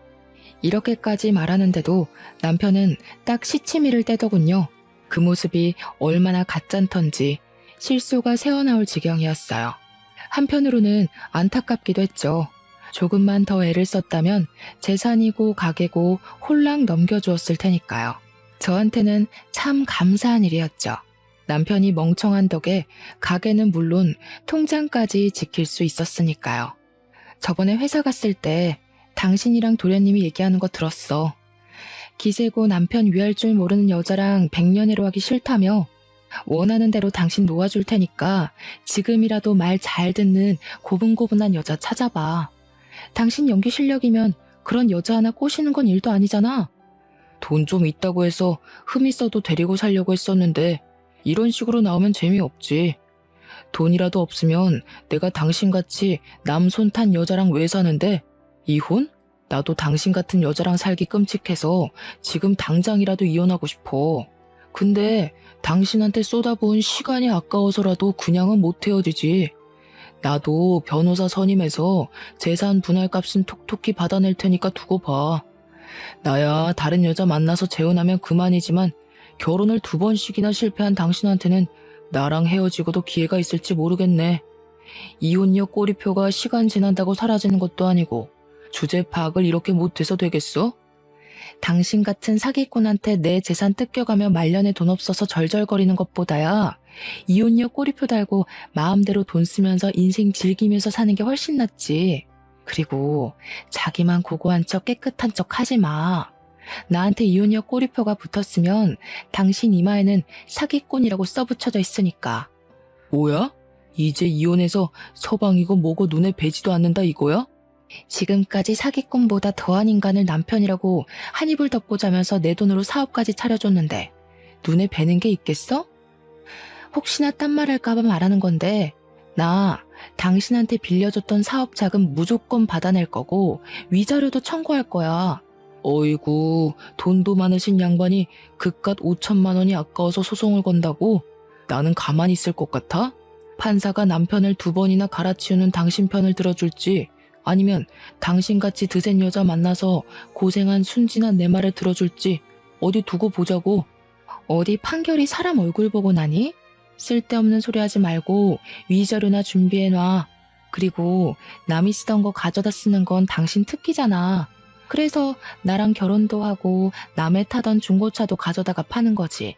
이렇게까지 말하는데도 남편은 딱 시치미를 떼더군요. 그 모습이 얼마나 가짠턴지 실소가 새어나올 지경이었어요. 한편으로는 안타깝기도 했죠. 조금만 더 애를 썼다면 재산이고 가게고 홀랑 넘겨주었을 테니까요. 저한테는 참 감사한 일이었죠. 남편이 멍청한 덕에 가게는 물론 통장까지 지킬 수 있었으니까요. 저번에 회사 갔을 때 당신이랑 도련님이 얘기하는 거 들었어. 기세고 남편 위할 줄 모르는 여자랑 백년해로 하기 싫다며 원하는 대로 당신 놓아줄 테니까 지금이라도 말 잘 듣는 고분고분한 여자 찾아봐. 당신 연기 실력이면 그런 여자 하나 꼬시는 건 일도 아니잖아. 돈 좀 있다고 해서 흠 있어도 데리고 살려고 했었는데 이런 식으로 나오면 재미없지. 돈이라도 없으면 내가 당신같이 남 손 탄 여자랑 왜 사는데? 이혼? 나도 당신 같은 여자랑 살기 끔찍해서 지금 당장이라도 이혼하고 싶어. 근데 당신한테 쏟아부은 시간이 아까워서라도 그냥은 못 헤어지지. 나도 변호사 선임해서 재산 분할값은 톡톡히 받아낼 테니까 두고 봐. 나야 다른 여자 만나서 재혼하면 그만이지만 결혼을 2번씩이나 실패한 당신한테는 나랑 헤어지고도 기회가 있을지 모르겠네. 이혼녀 꼬리표가 시간 지난다고 사라지는 것도 아니고 주제 파악을 이렇게 못해서 되겠어? 당신 같은 사기꾼한테 내 재산 뜯겨가며 말년에 돈 없어서 절절거리는 것보다야 이혼녀 꼬리표 달고 마음대로 돈 쓰면서 인생 즐기면서 사는 게 훨씬 낫지. 그리고 자기만 고고한 척 깨끗한 척 하지 마. 나한테 이혼녀 꼬리표가 붙었으면 당신 이마에는 사기꾼이라고 써붙여져 있으니까. 뭐야? 이제 이혼해서 서방이고 뭐고 눈에 뵈지도 않는다 이거야? 지금까지 사기꾼보다 더한 인간을 남편이라고 한 이불 덮고 자면서 내 돈으로 사업까지 차려줬는데 눈에 뵈는 게 있겠어? 혹시나 딴 말 할까봐 말하는 건데 나 당신한테 빌려줬던 사업 자금 무조건 받아낼 거고 위자료도 청구할 거야. 어이구, 돈도 많으신 양반이 그깟 5천만 원이 아까워서 소송을 건다고? 나는 가만히 있을 것 같아? 판사가 남편을 2번이나 갈아치우는 당신 편을 들어줄지 아니면 당신같이 드센 여자 만나서 고생한 순진한 내 말을 들어줄지 어디 두고 보자고. 어디 판결이 사람 얼굴 보고 나니? 쓸데없는 소리 하지 말고 위자료나 준비해놔. 그리고 남이 쓰던 거 가져다 쓰는 건 당신 특기잖아. 그래서 나랑 결혼도 하고 남의 타던 중고차도 가져다가 파는 거지.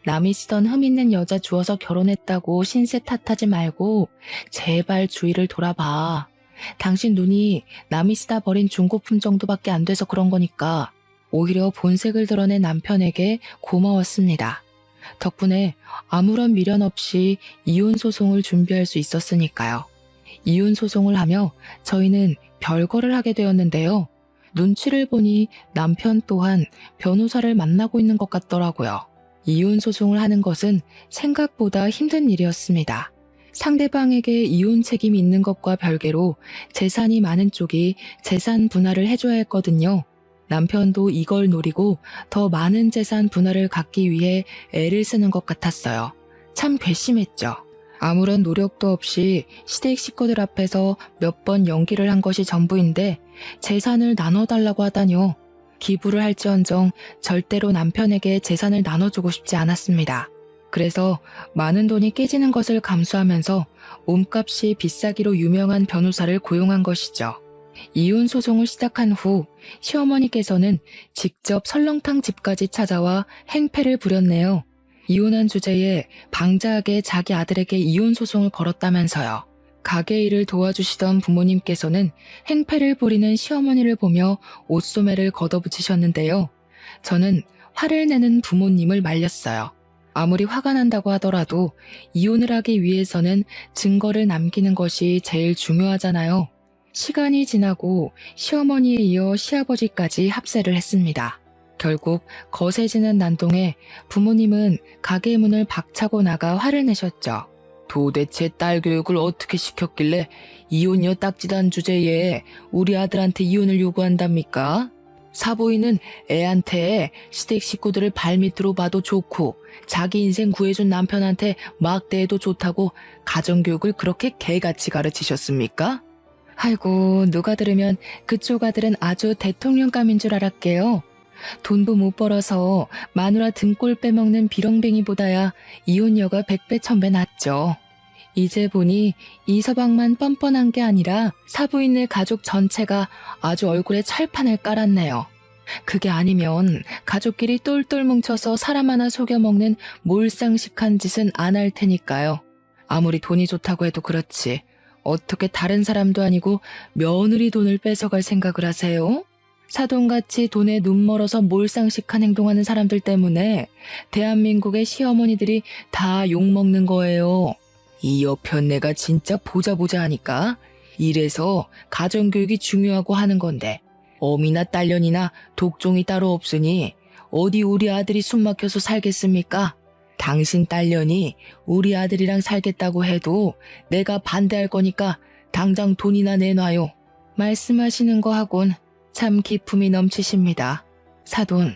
남이 쓰던 흠 있는 여자 주워서 결혼했다고 신세 탓하지 말고 제발 주위를 돌아봐. 당신 눈이 남이 쓰다 버린 중고품 정도밖에 안 돼서 그런 거니까 오히려 본색을 드러낸 남편에게 고마웠습니다. 덕분에 아무런 미련 없이 이혼 소송을 준비할 수 있었으니까요. 이혼 소송을 하며 저희는 별거를 하게 되었는데요. 눈치를 보니 남편 또한 변호사를 만나고 있는 것 같더라고요. 이혼 소송을 하는 것은 생각보다 힘든 일이었습니다. 상대방에게 이혼 책임이 있는 것과 별개로 재산이 많은 쪽이 재산 분할을 해줘야 했거든요. 남편도 이걸 노리고 더 많은 재산 분할을 갖기 위해 애를 쓰는 것 같았어요. 참 괘씸했죠. 아무런 노력도 없이 시댁 식구들 앞에서 몇 번 연기를 한 것이 전부인데 재산을 나눠달라고 하다뇨. 기부를 할지언정 절대로 남편에게 재산을 나눠주고 싶지 않았습니다. 그래서 많은 돈이 깨지는 것을 감수하면서 몸값이 비싸기로 유명한 변호사를 고용한 것이죠. 이혼 소송을 시작한 후 시어머니께서는 직접 설렁탕 집까지 찾아와 행패를 부렸네요. 이혼한 주제에 방자하게 자기 아들에게 이혼 소송을 걸었다면서요. 가게 일을 도와주시던 부모님께서는 행패를 부리는 시어머니를 보며 옷소매를 걷어붙이셨는데요. 저는 화를 내는 부모님을 말렸어요. 아무리 화가 난다고 하더라도 이혼을 하기 위해서는 증거를 남기는 것이 제일 중요하잖아요. 시간이 지나고 시어머니에 이어 시아버지까지 합세를 했습니다. 결국 거세지는 난동에 부모님은 가게 문을 박차고 나가 화를 내셨죠. 도대체 딸 교육을 어떻게 시켰길래 이혼녀 딱지단 주제에 우리 아들한테 이혼을 요구한답니까? 사부인은 애한테 시댁 식구들을 발밑으로 봐도 좋고 자기 인생 구해준 남편한테 막대해도 좋다고 가정교육을 그렇게 개같이 가르치셨습니까? 아이고, 누가 들으면 그쪽 아들은 아주 대통령감인 줄 알았게요. 돈도 못 벌어서 마누라 등골 빼먹는 비렁뱅이보다야 이혼녀가 100배 1000배 낫죠. 이제 보니 이서방만 뻔뻔한 게 아니라 사부인네 가족 전체가 아주 얼굴에 철판을 깔았네요. 그게 아니면 가족끼리 똘똘 뭉쳐서 사람 하나 속여먹는 몰상식한 짓은 안 할 테니까요. 아무리 돈이 좋다고 해도 그렇지 어떻게 다른 사람도 아니고 며느리 돈을 뺏어갈 생각을 하세요? 사돈같이 돈에 눈 멀어서 몰상식한 행동하는 사람들 때문에 대한민국의 시어머니들이 다 욕먹는 거예요. 이 여편네가 진짜 보자 하니까 이래서 가정교육이 중요하고 하는 건데 어미나 딸년이나 독종이 따로 없으니 어디 우리 아들이 숨막혀서 살겠습니까? 당신 딸년이 우리 아들이랑 살겠다고 해도 내가 반대할 거니까 당장 돈이나 내놔요. 말씀하시는 거 하곤 참 기품이 넘치십니다. 사돈,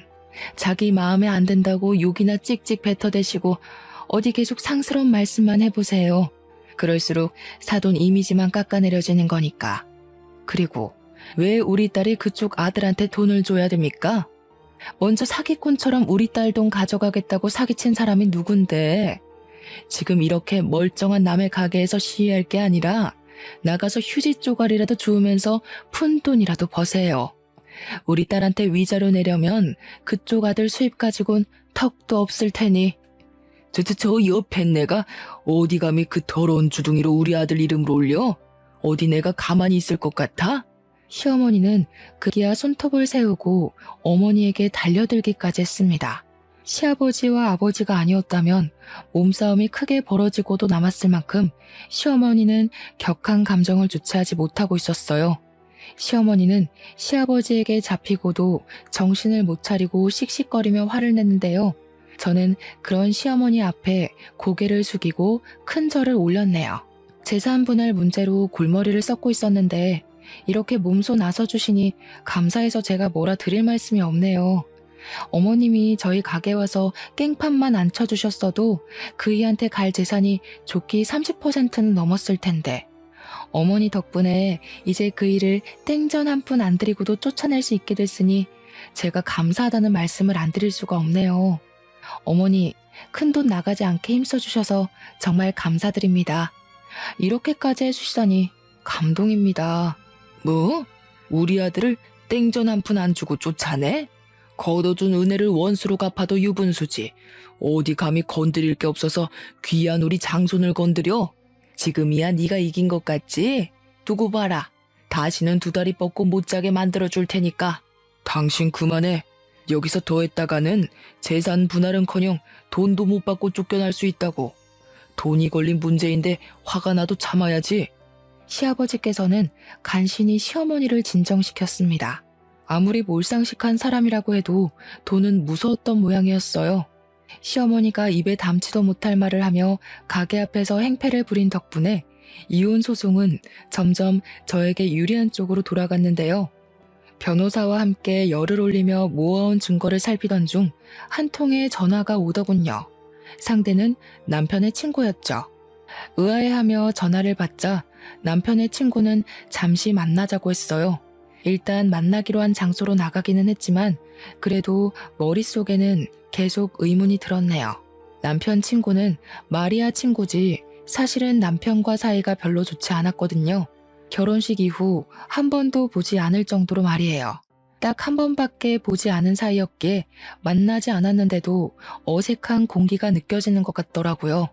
자기 마음에 안 든다고 욕이나 찍찍 뱉어대시고 어디 계속 상스러운 말씀만 해보세요. 그럴수록 사돈 이미지만 깎아내려지는 거니까. 그리고 왜 우리 딸이 그쪽 아들한테 돈을 줘야 됩니까? 먼저 사기꾼처럼 우리 딸 돈 가져가겠다고 사기친 사람이 누군데? 지금 이렇게 멀쩡한 남의 가게에서 시위할 게 아니라 나가서 휴지 쪼가리라도 주우면서 푼 돈이라도 버세요. 우리 딸한테 위자료 내려면 그쪽 아들 수입 가지고는 턱도 없을 테니. 저 옆에 내가 어디 감히 그 더러운 주둥이로 우리 아들 이름을 올려? 어디 내가 가만히 있을 것 같아? 시어머니는 그기야 손톱을 세우고 어머니에게 달려들기까지 했습니다. 시아버지와 아버지가 아니었다면 몸싸움이 크게 벌어지고도 남았을 만큼 시어머니는 격한 감정을 주체하지 못하고 있었어요. 시어머니는 시아버지에게 잡히고도 정신을 못 차리고 씩씩거리며 화를 냈는데요. 저는 그런 시어머니 앞에 고개를 숙이고 큰 절을 올렸네요. 재산 분할 문제로 골머리를 썩고 있었는데 이렇게 몸소 나서주시니 감사해서 제가 뭐라 드릴 말씀이 없네요. 어머님이 저희 가게 와서 깽판만 안 쳐주셨어도 그이한테 갈 재산이 좋기 30%는 넘었을 텐데 어머니 덕분에 이제 그이를 땡전 한 푼 안 드리고도 쫓아낼 수 있게 됐으니 제가 감사하다는 말씀을 안 드릴 수가 없네요. 어머니, 큰돈 나가지 않게 힘써주셔서 정말 감사드립니다. 이렇게까지 해주시다니 감동입니다. 뭐? 우리 아들을 땡전 한 푼 안 주고 쫓아내? 걷어준 은혜를 원수로 갚아도 유분수지. 어디 감히 건드릴 게 없어서 귀한 우리 장손을 건드려? 지금이야 네가 이긴 것 같지? 두고 봐라. 다시는 두 다리 뻗고 못 자게 만들어줄 테니까. 당신 그만해. 여기서 더 했다가는 재산 분할은커녕 돈도 못 받고 쫓겨날 수 있다고. 돈이 걸린 문제인데 화가 나도 참아야지. 시아버지께서는 간신히 시어머니를 진정시켰습니다. 아무리 몰상식한 사람이라고 해도 돈은 무서웠던 모양이었어요. 시어머니가 입에 담지도 못할 말을 하며 가게 앞에서 행패를 부린 덕분에 이혼 소송은 점점 저에게 유리한 쪽으로 돌아갔는데요. 변호사와 함께 열을 올리며 모아온 증거를 살피던 중 한 통의 전화가 오더군요. 상대는 남편의 친구였죠. 의아해하며 전화를 받자 남편의 친구는 잠시 만나자고 했어요. 일단 만나기로 한 장소로 나가기는 했지만 그래도 머릿속에는 계속 의문이 들었네요. 남편 친구는 마리아 친구지 사실은 남편과 사이가 별로 좋지 않았거든요. 결혼식 이후 한 번도 보지 않을 정도로 말이에요. 딱 한 번밖에 보지 않은 사이였기에 만나지 않았는데도 어색한 공기가 느껴지는 것 같더라고요.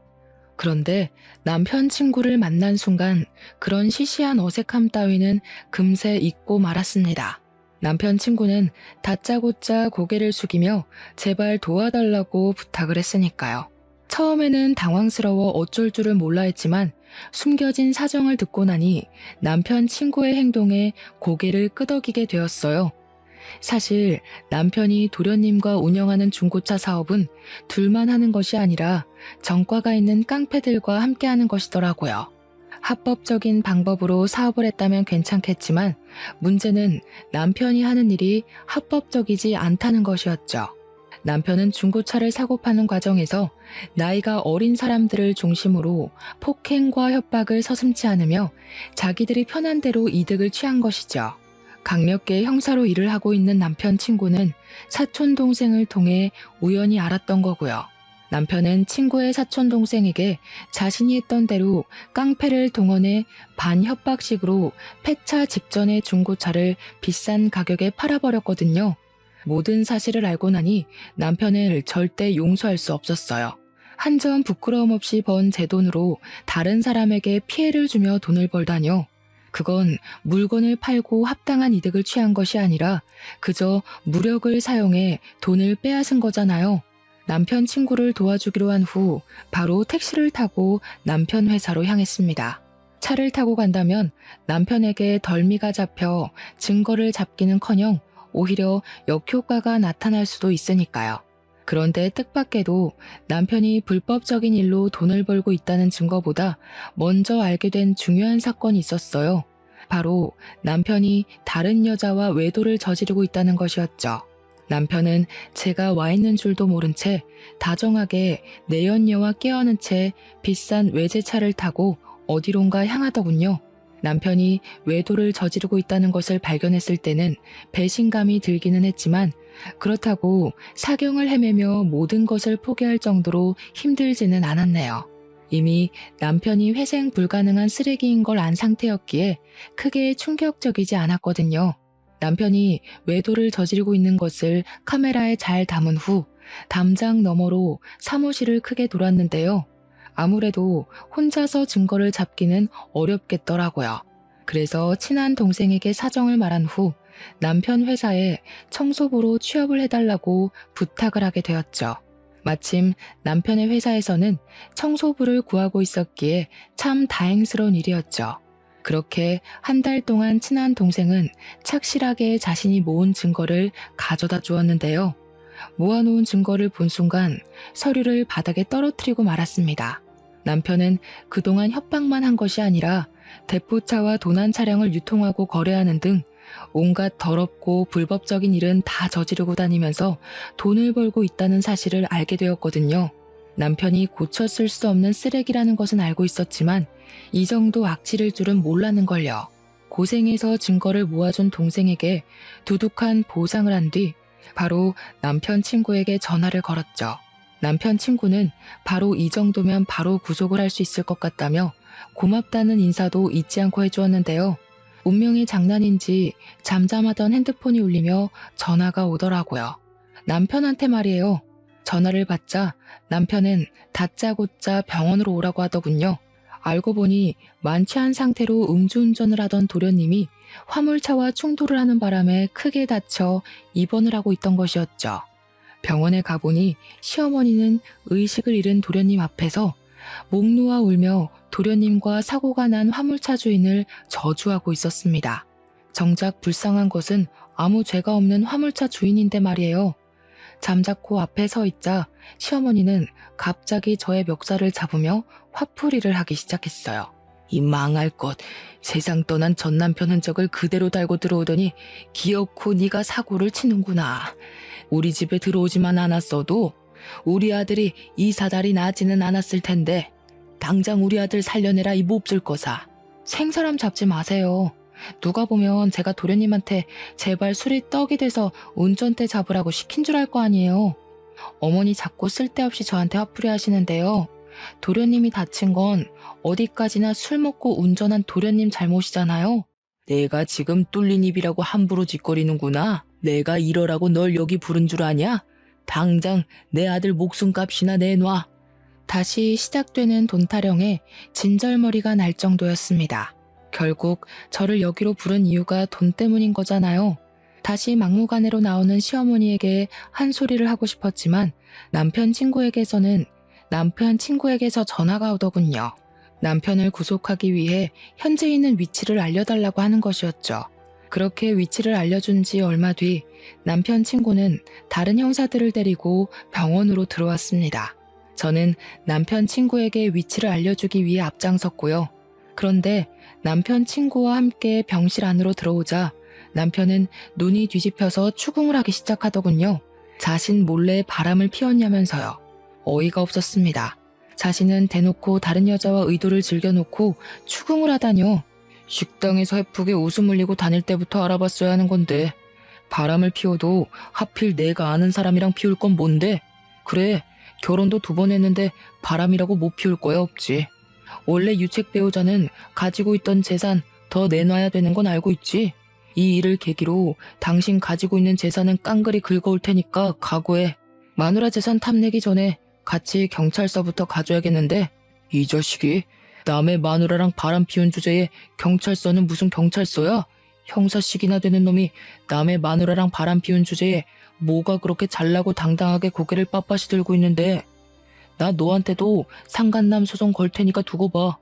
그런데 남편 친구를 만난 순간 그런 시시한 어색함 따위는 금세 잊고 말았습니다. 남편 친구는 다짜고짜 고개를 숙이며 제발 도와달라고 부탁을 했으니까요. 처음에는 당황스러워 어쩔 줄을 몰라 했지만 숨겨진 사정을 듣고 나니 남편 친구의 행동에 고개를 끄덕이게 되었어요. 사실 남편이 도련님과 운영하는 중고차 사업은 둘만 하는 것이 아니라 정과가 있는 깡패들과 함께하는 것이더라고요. 합법적인 방법으로 사업을 했다면 괜찮겠지만 문제는 남편이 하는 일이 합법적이지 않다는 것이었죠. 남편은 중고차를 사고 파는 과정에서 나이가 어린 사람들을 중심으로 폭행과 협박을 서슴지 않으며 자기들이 편한 대로 이득을 취한 것이죠. 강력계 형사로 일을 하고 있는 남편 친구는 사촌 동생을 통해 우연히 알았던 거고요. 남편은 친구의 사촌 동생에게 자신이 했던 대로 깡패를 동원해 반협박식으로 폐차 직전에 중고차를 비싼 가격에 팔아버렸거든요. 모든 사실을 알고 나니 남편을 절대 용서할 수 없었어요. 한 점 부끄러움 없이 번 제 돈으로 다른 사람에게 피해를 주며 돈을 벌다뇨. 그건 물건을 팔고 합당한 이득을 취한 것이 아니라 그저 무력을 사용해 돈을 빼앗은 거잖아요. 남편 친구를 도와주기로 한 후 바로 택시를 타고 남편 회사로 향했습니다. 차를 타고 간다면 남편에게 덜미가 잡혀 증거를 잡기는커녕 오히려 역효과가 나타날 수도 있으니까요. 그런데 뜻밖에도 남편이 불법적인 일로 돈을 벌고 있다는 증거보다 먼저 알게 된 중요한 사건이 있었어요. 바로 남편이 다른 여자와 외도를 저지르고 있다는 것이었죠. 남편은 제가 와 있는 줄도 모른 채 다정하게 내연녀와 깨어는 채 비싼 외제차를 타고 어디론가 향하더군요. 남편이 외도를 저지르고 있다는 것을 발견했을 때는 배신감이 들기는 했지만 그렇다고 사경을 헤매며 모든 것을 포기할 정도로 힘들지는 않았네요. 이미 남편이 회생 불가능한 쓰레기인 걸 안 상태였기에 크게 충격적이지 않았거든요. 남편이 외도를 저지르고 있는 것을 카메라에 잘 담은 후 담장 너머로 사무실을 크게 돌았는데요. 아무래도 혼자서 증거를 잡기는 어렵겠더라고요. 그래서 친한 동생에게 사정을 말한 후 남편 회사에 청소부로 취업을 해달라고 부탁을 하게 되었죠. 마침 남편의 회사에서는 청소부를 구하고 있었기에 참 다행스러운 일이었죠. 그렇게 한 달 동안 친한 동생은 착실하게 자신이 모은 증거를 가져다 주었는데요. 모아놓은 증거를 본 순간 서류를 바닥에 떨어뜨리고 말았습니다. 남편은 그동안 협박만 한 것이 아니라 대포차와 도난 차량을 유통하고 거래하는 등 온갖 더럽고 불법적인 일은 다 저지르고 다니면서 돈을 벌고 있다는 사실을 알게 되었거든요. 남편이 고쳐 쓸 수 없는 쓰레기라는 것은 알고 있었지만 이 정도 악취를 줄은 몰랐는걸요. 고생해서 증거를 모아준 동생에게 두둑한 보상을 한 뒤 바로 남편 친구에게 전화를 걸었죠. 남편 친구는 바로 이 정도면 바로 구속을 할 수 있을 것 같다며 고맙다는 인사도 잊지 않고 해주었는데요. 운명의 장난인지 잠잠하던 핸드폰이 울리며 전화가 오더라고요. 남편한테 말이에요. 전화를 받자 남편은 다짜고짜 병원으로 오라고 하더군요. 알고 보니 만취한 상태로 음주운전을 하던 도련님이 화물차와 충돌을 하는 바람에 크게 다쳐 입원을 하고 있던 것이었죠. 병원에 가보니 시어머니는 의식을 잃은 도련님 앞에서 목 놓아 울며 도련님과 사고가 난 화물차 주인을 저주하고 있었습니다. 정작 불쌍한 것은 아무 죄가 없는 화물차 주인인데 말이에요. 잠자코 앞에 서 있자 시어머니는 갑자기 저의 멱살을 잡으며 화풀이를 하기 시작했어요. 이 망할 것, 세상 떠난 전 남편 흔적을 그대로 달고 들어오더니 기어코 네가 사고를 치는구나. 우리 집에 들어오지만 않았어도 우리 아들이 이 사달이 나지는 않았을 텐데 당장 우리 아들 살려내라 이 몹쓸 거사. 생사람 잡지 마세요. 누가 보면 제가 도련님한테 제발 술이 떡이 돼서 운전대 잡으라고 시킨 줄 알 거 아니에요. 어머니 자꾸 쓸데없이 저한테 화풀이 하시는데요. 도련님이 다친 건 어디까지나 술 먹고 운전한 도련님 잘못이잖아요. 내가 지금 뚫린 입이라고 함부로 짓거리는구나. 내가 이러라고 널 여기 부른 줄 아냐? 당장 내 아들 목숨값이나 내놔. 다시 시작되는 돈 타령에 진절머리가 날 정도였습니다. 결국 저를 여기로 부른 이유가 돈 때문인 거잖아요. 다시 막무가내로 나오는 시어머니에게 한 소리를 하고 싶었지만 남편 친구에게서 전화가 오더군요. 남편을 구속하기 위해 현재 있는 위치를 알려달라고 하는 것이었죠. 그렇게 위치를 알려준 지 얼마 뒤 남편 친구는 다른 형사들을 데리고 병원으로 들어왔습니다. 저는 남편 친구에게 위치를 알려주기 위해 앞장섰고요. 그런데 남편 친구와 함께 병실 안으로 들어오자 남편은 눈이 뒤집혀서 추궁을 하기 시작하더군요. 자신 몰래 바람을 피웠냐면서요. 어이가 없었습니다. 자신은 대놓고 다른 여자와 의도를 즐겨놓고 추궁을 하다뇨. 식당에서 해프게 웃음 흘리고 다닐 때부터 알아봤어야 하는 건데 바람을 피워도 하필 내가 아는 사람이랑 피울 건 뭔데? 그래, 결혼도 2번 했는데 바람이라고 못 피울 거야 없지. 원래 유책 배우자는 가지고 있던 재산 더 내놔야 되는 건 알고 있지. 이 일을 계기로 당신 가지고 있는 재산은 깡그리 긁어올 테니까 각오해. 마누라 재산 탐내기 전에 같이 경찰서부터 가줘야겠는데 이 자식이 남의 마누라랑 바람 피운 주제에 경찰서는 무슨 경찰서야? 형사식이나 되는 놈이 남의 마누라랑 바람 피운 주제에 뭐가 그렇게 잘나고 당당하게 고개를 빳빳이 들고 있는데 나 너한테도 상간남 소송 걸 테니까 두고 봐.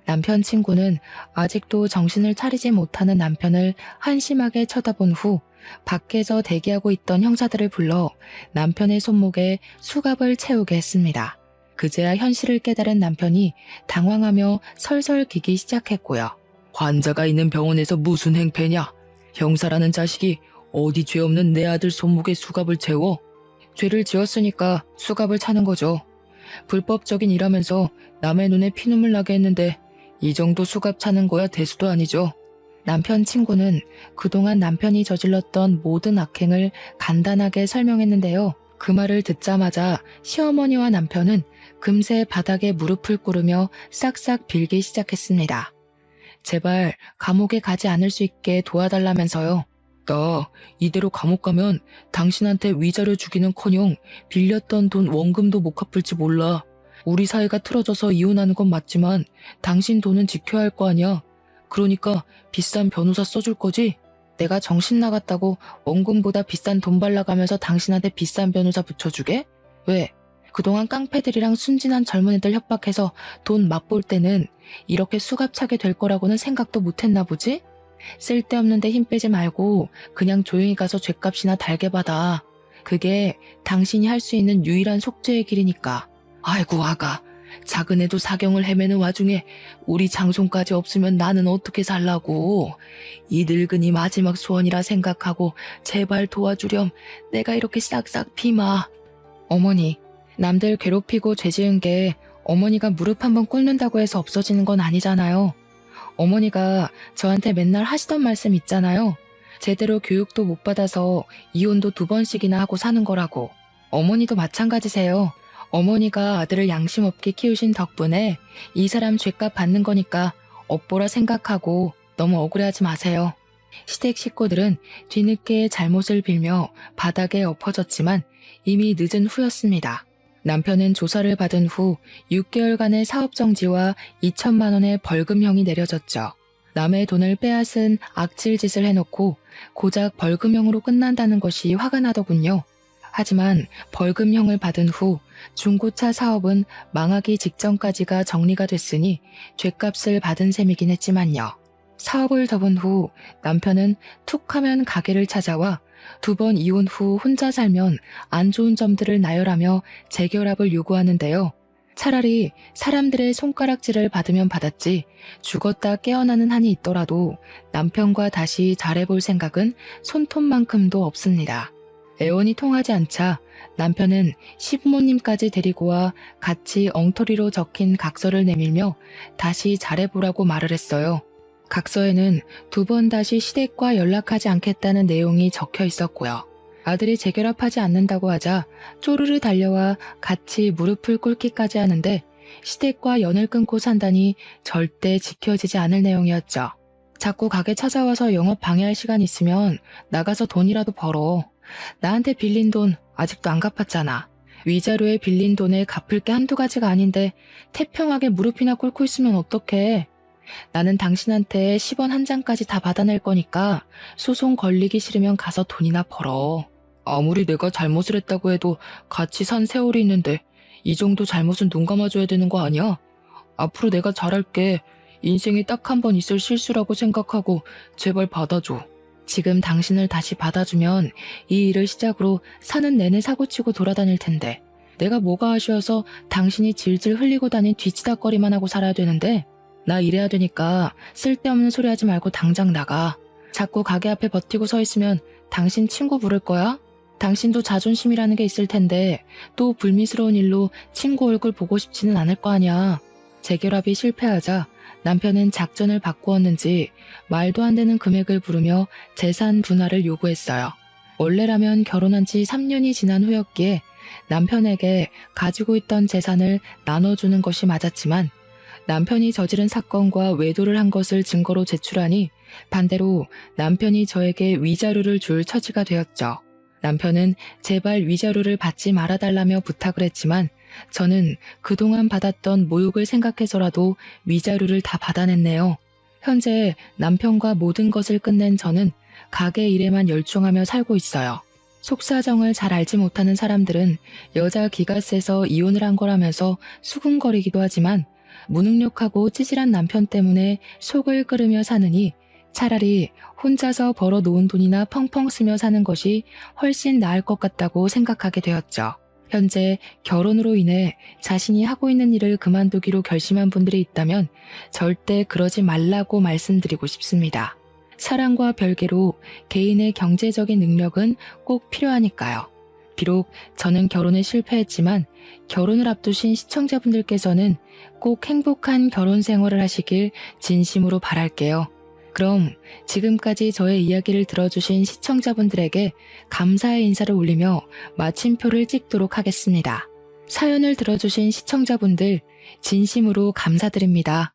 남편 친구는 아직도 정신을 차리지 못하는 남편을 한심하게 쳐다본 후 밖에서 대기하고 있던 형사들을 불러 남편의 손목에 수갑을 채우게 했습니다. 그제야 현실을 깨달은 남편이 당황하며 설설 기기 시작했고요. 환자가 있는 병원에서 무슨 행패냐? 형사라는 자식이 어디 죄 없는 내 아들 손목에 수갑을 채워? 죄를 지었으니까 수갑을 차는 거죠. 불법적인 일하면서 남의 눈에 피눈물 나게 했는데 이 정도 수갑 차는 거야 대수도 아니죠. 남편 친구는 그동안 남편이 저질렀던 모든 악행을 간단하게 설명했는데요. 그 말을 듣자마자 시어머니와 남편은 금세 바닥에 무릎을 꿇으며 싹싹 빌기 시작했습니다. 제발 감옥에 가지 않을 수 있게 도와달라면서요. 나 이대로 감옥 가면 당신한테 위자료 주기는커녕 빌렸던 돈 원금도 못 갚을지 몰라. 우리 사이가 틀어져서 이혼하는 건 맞지만 당신 돈은 지켜야 할 거 아니야. 그러니까 비싼 변호사 써줄 거지? 내가 정신 나갔다고 원금보다 비싼 돈 발라가면서 당신한테 비싼 변호사 붙여주게? 왜? 그동안 깡패들이랑 순진한 젊은 애들 협박해서 돈 맛볼 때는 이렇게 수갑차게 될 거라고는 생각도 못했나 보지? 쓸데없는데 힘 빼지 말고 그냥 조용히 가서 죗값이나 달게 받아. 그게 당신이 할 수 있는 유일한 속죄의 길이니까. 아이고 아가, 작은 애도 사경을 헤매는 와중에 우리 장손까지 없으면 나는 어떻게 살라고. 이 늙은이 마지막 소원이라 생각하고 제발 도와주렴. 내가 이렇게 싹싹 피마. 어머니, 남들 괴롭히고 죄 지은 게 어머니가 무릎 한번 꿇는다고 해서 없어지는 건 아니잖아요. 어머니가 저한테 맨날 하시던 말씀 있잖아요. 제대로 교육도 못 받아서 이혼도 2번씩이나 하고 사는 거라고. 어머니도 마찬가지세요. 어머니가 아들을 양심 없게 키우신 덕분에 이 사람 죗값 받는 거니까 업보라 생각하고 너무 억울해하지 마세요. 시댁 식구들은 뒤늦게 잘못을 빌며 바닥에 엎어졌지만 이미 늦은 후였습니다. 남편은 조사를 받은 후 6개월간의 사업정지와 2천만 원의 벌금형이 내려졌죠. 남의 돈을 빼앗은 악질짓을 해놓고 고작 벌금형으로 끝난다는 것이 화가 나더군요. 하지만 벌금형을 받은 후 중고차 사업은 망하기 직전까지가 정리가 됐으니 죗값을 받은 셈이긴 했지만요. 사업을 접은 후 남편은 툭하면 가게를 찾아와 2번 이혼 후 혼자 살면 안 좋은 점들을 나열하며 재결합을 요구하는데요. 차라리 사람들의 손가락질을 받으면 받았지 죽었다 깨어나는 한이 있더라도 남편과 다시 잘해볼 생각은 손톱만큼도 없습니다. 애원이 통하지 않자 남편은 시부모님까지 데리고 와 같이 엉터리로 적힌 각서를 내밀며 다시 잘해보라고 말을 했어요. 각서에는 2번 다시 시댁과 연락하지 않겠다는 내용이 적혀 있었고요. 아들이 재결합하지 않는다고 하자 쪼르르 달려와 같이 무릎을 꿇기까지 하는데 시댁과 연을 끊고 산다니 절대 지켜지지 않을 내용이었죠. 자꾸 가게 찾아와서 영업 방해할 시간 있으면 나가서 돈이라도 벌어. 나한테 빌린 돈 아직도 안 갚았잖아. 위자료에 빌린 돈에 갚을 게 한두 가지가 아닌데 태평하게 무릎이나 꿇고 있으면 어떡해. 나는 당신한테 10원 한 장까지 다 받아낼 거니까 소송 걸리기 싫으면 가서 돈이나 벌어. 아무리 내가 잘못을 했다고 해도 같이 산 세월이 있는데 이 정도 잘못은 눈 감아줘야 되는 거 아니야? 앞으로 내가 잘할게. 인생에 딱 한 번 있을 실수라고 생각하고 제발 받아줘. 지금 당신을 다시 받아주면 이 일을 시작으로 사는 내내 사고치고 돌아다닐 텐데 내가 뭐가 아쉬워서 당신이 질질 흘리고 다닌 뒤치다거리만 하고 살아야 되는데 나 이래야 되니까 쓸데없는 소리 하지 말고 당장 나가. 자꾸 가게 앞에 버티고 서 있으면 당신 친구 부를 거야? 당신도 자존심이라는 게 있을 텐데 또 불미스러운 일로 친구 얼굴 보고 싶지는 않을 거 아니야. 재결합이 실패하자 남편은 작전을 바꾸었는지 말도 안 되는 금액을 부르며 재산 분할을 요구했어요. 원래라면 결혼한 지 3년이 지난 후였기에 남편에게 가지고 있던 재산을 나눠주는 것이 맞았지만 남편이 저지른 사건과 외도를 한 것을 증거로 제출하니 반대로 남편이 저에게 위자료를 줄 처지가 되었죠. 남편은 제발 위자료를 받지 말아달라며 부탁을 했지만 저는 그동안 받았던 모욕을 생각해서라도 위자료를 다 받아냈네요. 현재 남편과 모든 것을 끝낸 저는 가게 일에만 열중하며 살고 있어요. 속사정을 잘 알지 못하는 사람들은 여자 기가 세서 이혼을 한 거라면서 수군거리기도 하지만 무능력하고 찌질한 남편 때문에 속을 끓으며 사느니 차라리 혼자서 벌어 놓은 돈이나 펑펑 쓰며 사는 것이 훨씬 나을 것 같다고 생각하게 되었죠. 현재 결혼으로 인해 자신이 하고 있는 일을 그만두기로 결심한 분들이 있다면 절대 그러지 말라고 말씀드리고 싶습니다. 사랑과 별개로 개인의 경제적인 능력은 꼭 필요하니까요. 비록 저는 결혼에 실패했지만 결혼을 앞두신 시청자분들께서는 꼭 행복한 결혼 생활을 하시길 진심으로 바랄게요. 그럼 지금까지 저의 이야기를 들어주신 시청자분들에게 감사의 인사를 올리며 마침표를 찍도록 하겠습니다. 사연을 들어주신 시청자분들 진심으로 감사드립니다.